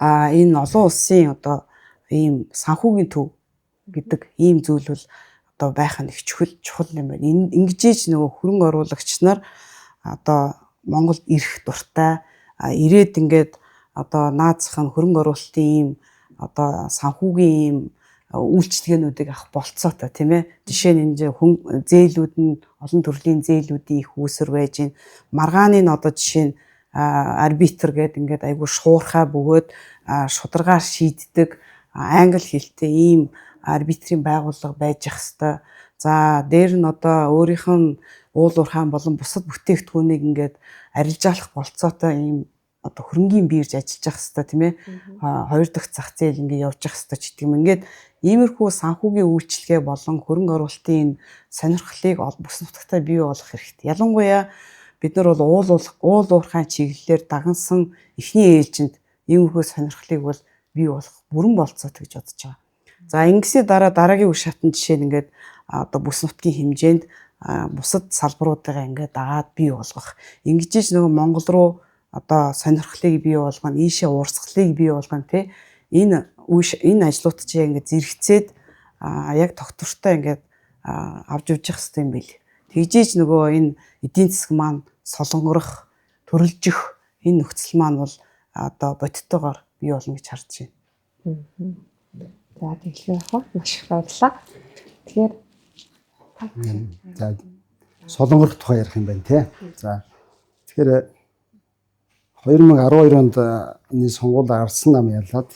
S3: энэ олон улсын одоо ийм санхүүгийн төв гэдэг ийм зүйл бол одоо байх нь их чухал юм байна. Ингэжээж нөгөө хөрөнгө оруулагч нар одоо Монголд ирэх дуртай ирээд ингээд одоо наазах нь хөрөнгө оруулалтын ийм одоо санхүүгийн ийм үйлчлэгээнүүдийг авах болцоотой тийм ээ. Жишээ нь энэ зээлүүд нь олон төрлийн зээлүүдийн их үүсвэр байж гин маргааны нь одоо жишээ нь арбитр гэдэг ингээд айгүй шуурхай бөгөөд шударгаар шийддэг англи хэлтэй ийм арбитрийн байгууллага байж ах хэвээр. За дээр нь одоо өөрийнх нь уул уурхайн болон бусад бүтээгдэхүүнийг ингээд арилжаалах болцоотой ийм одоо хөрөнгийн бирж ажиллаж ах хэвээр тийм ээ. Хоёр дахь зах зээл ингээд явж ах хэвээр ч гэдэг юм. Ингээд иймэрхүү санхүүгийн үйлчлэгээ болон хөрөнгө оруулалтын сонирхлыг бус нутагтаа бий болгох хэрэгтэй. Ялангуяа бид нар бол уул уурхайн чиглэлээр дагнсан эхний ээлжинд иймэрхүү сонирхлыг бол бий болох бүрэн болцоотой гэж бодож байгаа. За ингэсний дараагийн үе шатны жишээ нь ингээд одоо бүс нутгийн хэмжээнд бусад салбаруудаа ингээд дагаад бий болгох. Ингэж нөгөө Монгол руу одоо сонирхлыг бий болгоно, ийшээ урсгалыг бий болгоно тий. Энэ ажлууд чи ингээд зэрэгцээд яг тогтвортой ингээд авч явж явах хэрэгтэй юм байл. Тэгжээж нөгөө энэ эдийн засаг маань солонгорох, төрөлжих энэ нөхцөл маань бол одоо бодиттойгоор бий болно гэж харж байна.
S1: За тэгэхээр яг маш их баярлалаа. Тэгэхээр
S2: за солонгорох тухай ярих юм байна тий. За тэгэхээр 2012 онд энэ сонгуульд гарсан нам ялаад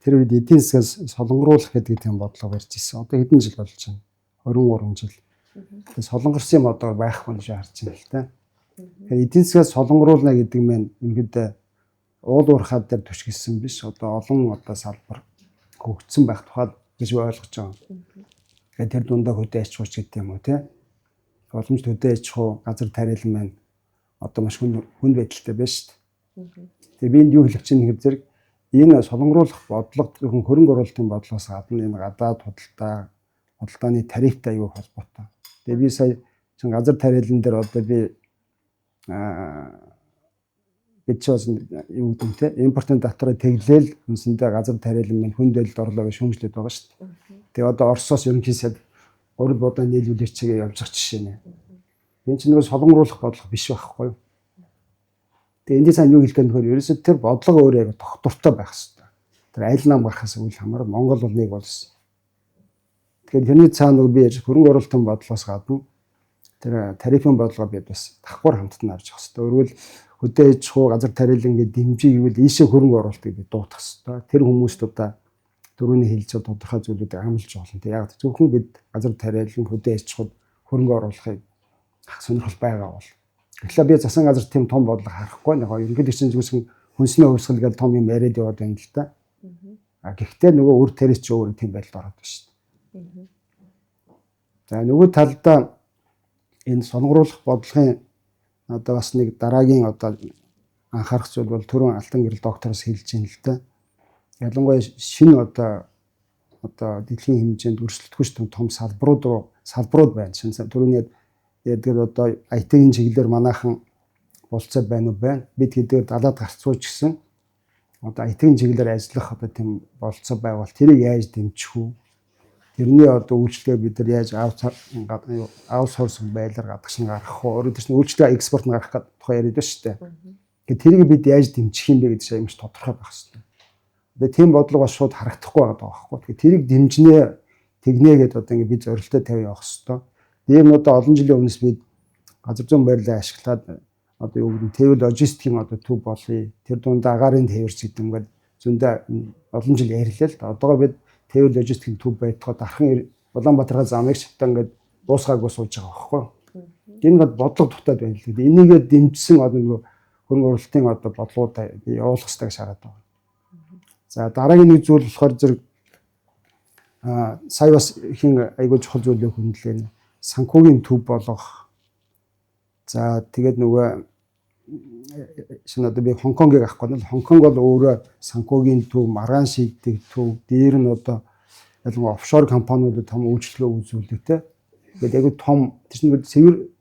S2: тэр үед эдийн засгаас солонгоруулах гэдэг тийм бодлого барьж ирсэн. Одоо хэдэн жил болж байна? 23 жил. Тэгээ солонгорсон юм одоо байхгүй гэж харж байна л та. Тэгэхээр эдийн засгаас солонгоруулна гэдэг нь ингээд уул уурхай дээр түшгэлсэн биш. Одоо олон одоо салбар хөгжсөн байх тухай гэж ойлгож байгаа. Тэгэхээр тэр дундаа хөдөө аж ахуйч гэдэг юм уу тий? Боломж хөдөө аж ахуй газар тариалан маань одоо маш хүнд байдалтай байна шүү дээ. Тэгээ би энд юу хэлэх чинь гэхээр зэрэг энэ солонгоруулах бодлого зөвхөн хөрөнгө оруулалтын бодлогоос гадна энэ гадаад худалдааны тарифтай аюул холбоотой. Тэгээ би сая чин газар тариалан дээр одоо би бид ч бас юу гэдэг те импортын дотороо тэглээл үндсэндээ газар тариалан минь хүнд байдалд орлоо гэж шүүмжлээд байгаа шүү дээ. Тэгээ одоо Оросоос ерөнхий сайд урд бодоо нийлүүлэх чигээ явж байгаа жишээ нэ. Энэ ч нөгөө солонгоруулах бодлого биш байхгүй юу? Тэгээ энд сайн юу хэлэх гээд нөхөр ерөөсөө тэр бодлого өөрөө яг тогтвортой байх хэрэгтэй. Тэр аль нам гарахаас үл хамааран Монгол бол нэг болсон. Тэгэхээр тэрний цаана нөгөө би яаж хөрөнгө оруулалтын бодлогоос гадна тэр тарифын бодлого бид бас давхар хамтдаа авч явах хэрэгтэй. Өөрөөр хөдөө аж ахуй газар тариалан ингээд дэмжиж ивэл ийшээ хөрөнгө оруулалтыг бид дуутгах хэрэгтэй. Тэр хүмүүст одоо дөрөвний хэлж байгаа тодорхой зүйлүүдийг амлаж болно. Тэг яг зөвхөн бид газар тариалан хөдөө аж ахуйд хөрөнгө оруулахыг сонирхол байгаа бол. Тэгэхээр би засан газар тийм том бодлого харахгүй нэг ерөнхийдөө чинь зүгсэн хүнсний хувьсгал гэдэг том юм яриад яваад байна л да. Гэхдээ нөгөө үр тариач ч өөр тийм байдалд ороод байна шүү дээ. За нөгөө талдаа энэ сонгоруулах бодлогын одоо бас нэг дараагийн одоо анхаарах зүйл бол түрүүн Алтан гэрэл доктороос хэлж байна л да. Ялангуяа шинэ одоо дэлхийн хэмжээнд өрсөлдөхөж том салбарууд байна. Шинэ түрүүний ядгаар одоо IT-ийн чиглэлээр манайхан болцоо байна уу байна. Бид хэдээр далаад гарцууч гэсэн одоо IT-ийн чиглэлээр ажиллах одоо тийм болцоо байвал тэрийг яаж дэмжих вэ? Тэрний одоо үйлчлэгээ бид нар яаж аутсорсинг байдлаар гадагш нь гаргах вэ? Өөрөөр хэлбэл үйлчлэгээ экспорт нь гаргах гэдэг тухай яриад байна шүү дээ. Тэгэхээр тэрийг бид яаж дэмжих юм бэ гэдэг чинь маш тодорхой байх хэрэгтэй. Тэгээ тийм бодлого бас шууд харагдахгүй байгаа байхгүй. Тэгэхээр тэрийг дэмжнэ, тэгнэ гэдээ одоо ингэ бид зорилттой тавь явах хэрэгтэй. Ийм нь одоо олон жилийн өмнөөс бид газар зүйн байрлалаа ашиглаад одоо юу гэдэг нь тэвэл логистикийн одоо төв болъё. Тэр дунд агаарын тээвэрч гэдэг юм гээд зөндөө олон жил ярьлаа л да. Одоогоо бид тэвэл логистикийн төв байтугай дархан Улаанбаатараа замыг шатаа ингээд дуусгаагүй сууж байгаа байхгүй. Энэ бол бодлого дутаад байна л гэдэг. Энийгээ дэмжсэн одоо нөгөө хөрөнгө оруулалтын одоо бодлогуудаа явуулах хэрэгтэй гэж хараад байгаа. За дараагийн нэг зүйл болохоор зэрэг сая бас ихэн айгуу чухал зүйлийг хөндлөө. Санхүүгийн төв болгох. За тэгээд нөгөө шинэ одоо би Хонконгийг авахгүй бол Хонконг бол өөрөө санхүүгийн төв, маргаан шийддэг төв, дээр нь одоо ялангуяа офшор компаниудад том үйлчлэгээ үзүүлдэг те. Тэгээд айгуу том тийм цэвэр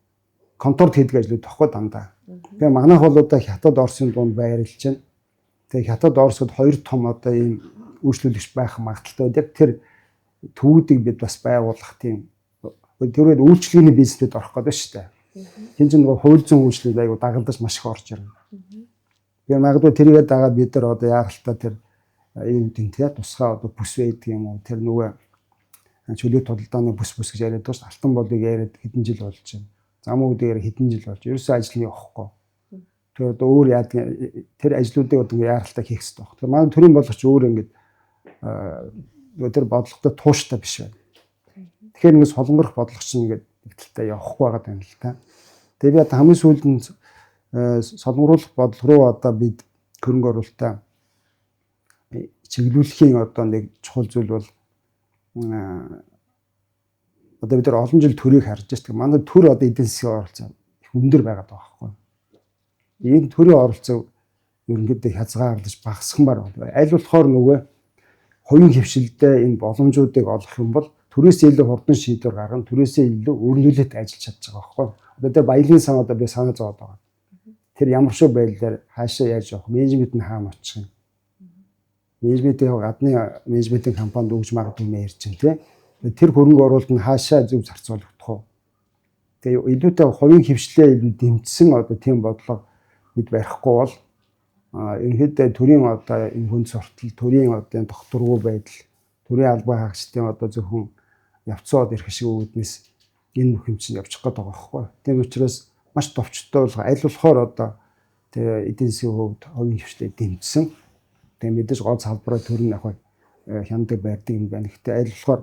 S2: конторт хийдэг ажлууд тоххой дандаа. Тэгээ манайх бол одоо Хятад Оросын дунд байрлаж байна. Тэгээ Хятад Оросод хоёр том одоо ийм үйлчлүүлэгч байх магадaltaй байдаг. Тэр төвүүдийг бид бас байгуулах тийм тэрүүд үйлчлэгээний бизнесд орох гэдэг шүү дээ. Тин ч нөгөө хууль зүйн үйлчлэлүүд айгу дагалдаж маш их орж ирнэ. Тэгээ магадгүй тэрийгээ дагаад бид нар одоо яаралтай тэр юу гэдэг нь тусгай одоо бүс байдаг юм уу? Тэр нөгөө чөлөө тодолдооны бүс гэж яриад байгаа ш. Алтан болыг яриад хэдэн жил болж байна. Зам үүдээр хэдэн жил болж. Ерөөсөө ажил нь явахгүй. Тэр одоо өөр яадаг тэр ажлуудыг одоо яаралтай хийх хэрэгтэй баг. Тэр манай төрийн бодлогоч өөр ингэж тэр бодлоготой тууштай биш байна. Тэгэхээр ингэ солонгорох бодлого чинь ингэ ихтэй явахгүй байгаа юм л та. Тэгээ би одоо хамгийн сүүлд нь солонгоруулах бодлого руу одоо бид хөрөнгө оруулалтаа чиглүүлэхийн одоо нэг чухал зүйл бол одоо бид нар олон жил төрийг харж байгаа. Манай төр одоо эдийн засгийн оролцоо их өндөр байгаад байгаа байхгүй. Энэ төрийн оролцоо ерөнхийдөө хязгаарлаж багасханбар байна. Аль болохоор нөгөө хувийн хөвшилдээ энэ боломжуудыг олох юм бол төрөөсөө илүү хурдан шийдвэр гаргана, төрөөсөө илүү өрнүүлээд ажиллаж чадж байгаа байхгүй. Одоо тэр баялагын сан одоо би санаа зовоод байгаа. Тэр ямар шиг байдлаар хаашаа яаж явах, менежмент нь хаана очих юм. Менежментийн гадны менежментийн компанид өгж магадгүй юм ярьж байна тий. Тэр хөрөнгө оруулалт нь хаашаа зөв зарцуулагдах уу. Тэгээ илүүтэй хувийн хөвшлээ илүү дэмжсэн одоо тийм бодлого бид барихгүй бол ерөнхийдөө төрийн одоо энэ хүн суртал, төрийн одоо энэ докторгүй байдал, төрийн албан хаагчдын одоо зөвхөн явцад ирэх шиг үүднээс энэ бүхэн чинь явчих гээд байгаа байхгүй. Тийм учраас маш товчтой бол аль болохоор одоо тэгээ эдийн засгийн хувьд хувийн хөвшлээ дэмжсэн. Тэгээ мэдээж гол салбараа төрийн ахыг хяндаг байрдаг юм байна. Гэхдээ аль болохоор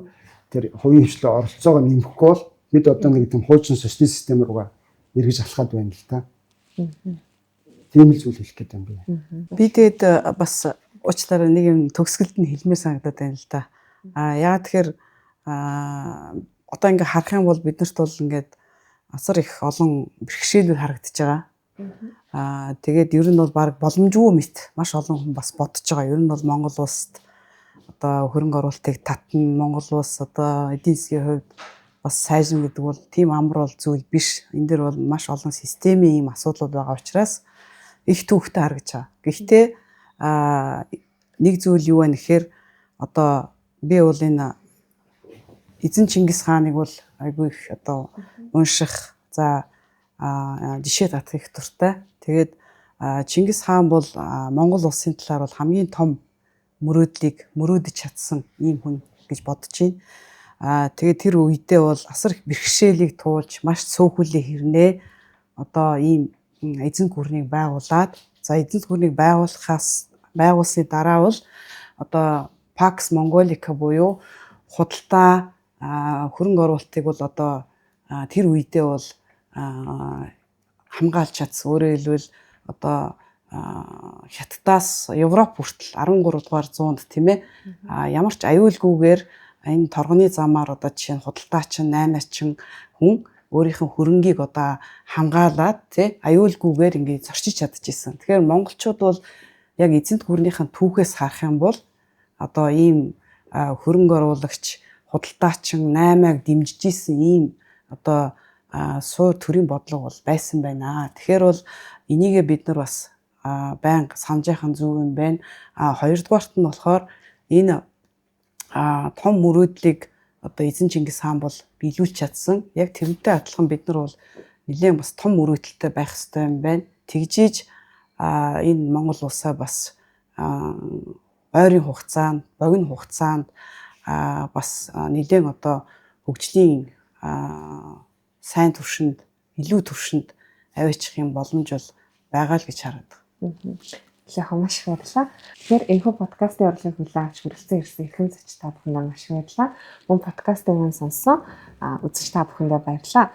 S2: тэр хувийн хөвшлөө оролцоогоо нэмэхгүй бол бид одоо нэг тийм хуучин социалист систем руугаа эргэж алхаад байна л та. Тийм л зүйл хэлэх гээд юм би.
S3: Би тэгээд бас уучлаарай нэг юм төгсгөлд нь хэлмээр санагдаад байна л да. Яагаад тэгэхээр одоо ингээ харах юм бол биднэрт бол ингээд асар их олон бэрхшээлүүд харагдаж байгаа. Тэгээд ер нь бол баг боломжгүй мэт маш олон хүн бас бодож байгаа. Ер нь бол Монгол улсад одоо хөрөнгө оруулалтыг татна, Монгол улс одоо эдийн засгийн хувьд бас сайжин гэдэг бол тийм амар бол зүйл биш. Энэ дэр бол маш олон системийн ийм асуудлууд байгаа учраас их төвхтэй харагдаж байгаа. Гэхдээ нэг зүйл юу вэ гэхээр одоо би бол энэ эзэн Чингис хааныг бол айгүй их одоо унших, за жишээ татах их дуртай. Тэгээд Чингис хаан бол Монгол улсын талаар бол хамгийн том мөрөөдлийг мөрөөдөж чадсан ийм хүн гэж бодож байна. Тэгээд тэр үедээ бол асар их бэрхшээлийг туулж маш цөөхөлөө хэрнээ одоо ийм эзэн гүрнийг байгуулад, за эзэн гүрнийг байгуулсны дараа бол одоо Pax Mongolica буюу худалдаа хөрөнгө оруулалтыг бол одоо тэр үедээ бол хамгаалж чадсан. Өөрөөр хэлбэл одоо Хятадаас Европ хүртэл 13 дугаар зуунд тийм ээ ямар ч аюулгүйгээр энэ торгоны замаар одоо жишээ нь худалдаачин 8-ачин хүн өөрийнх нь хөрөнгийг одоо хамгаалаад тий аюулгүйгээр ингээд зорчиж чадчихсан. Тэгэхээр монголчууд бол яг эзэнт гүрнийхэн түүхээс харах юм бол одоо ийм хөрөнгө оруулагч худалдаачин 8-аг дэмжиж исэн ийм одоо суур төрийн бодлого бол байсан байна. Тэгэхээр бол энийгээ бид нар бас байнга санаж яхан зүг юм байна. Хоёрдугаарт нь болохоор энэ том мөрөөдлийг одоо эзэн Чингис хаан бол биелүүлж чадсан. Яг тэрнтэй адилхан бид нар бол нэлээд бас том мөрөөдөлтэй байх хэрэгтэй юм байна. Тэгжиж энэ Монгол улсаа бас ойрын хугацаанд, богино хугацаанд бас нэлээд одоо хөгжлийн сайн түвшинд, илүү түвшинд аваачих юм боломж бол байгаа л гэж хараад байна.
S1: Яг маш их баярлалаа. Тэгэхээр энэхүү подкастын урлагийг хүлээн авч хүрэлцэн ирсэн эрхэм зоч та бүхэндээ маш их баярлалаа. Мөн подкастыг маань сонссон үзэж та бүхэндээ баярлалаа.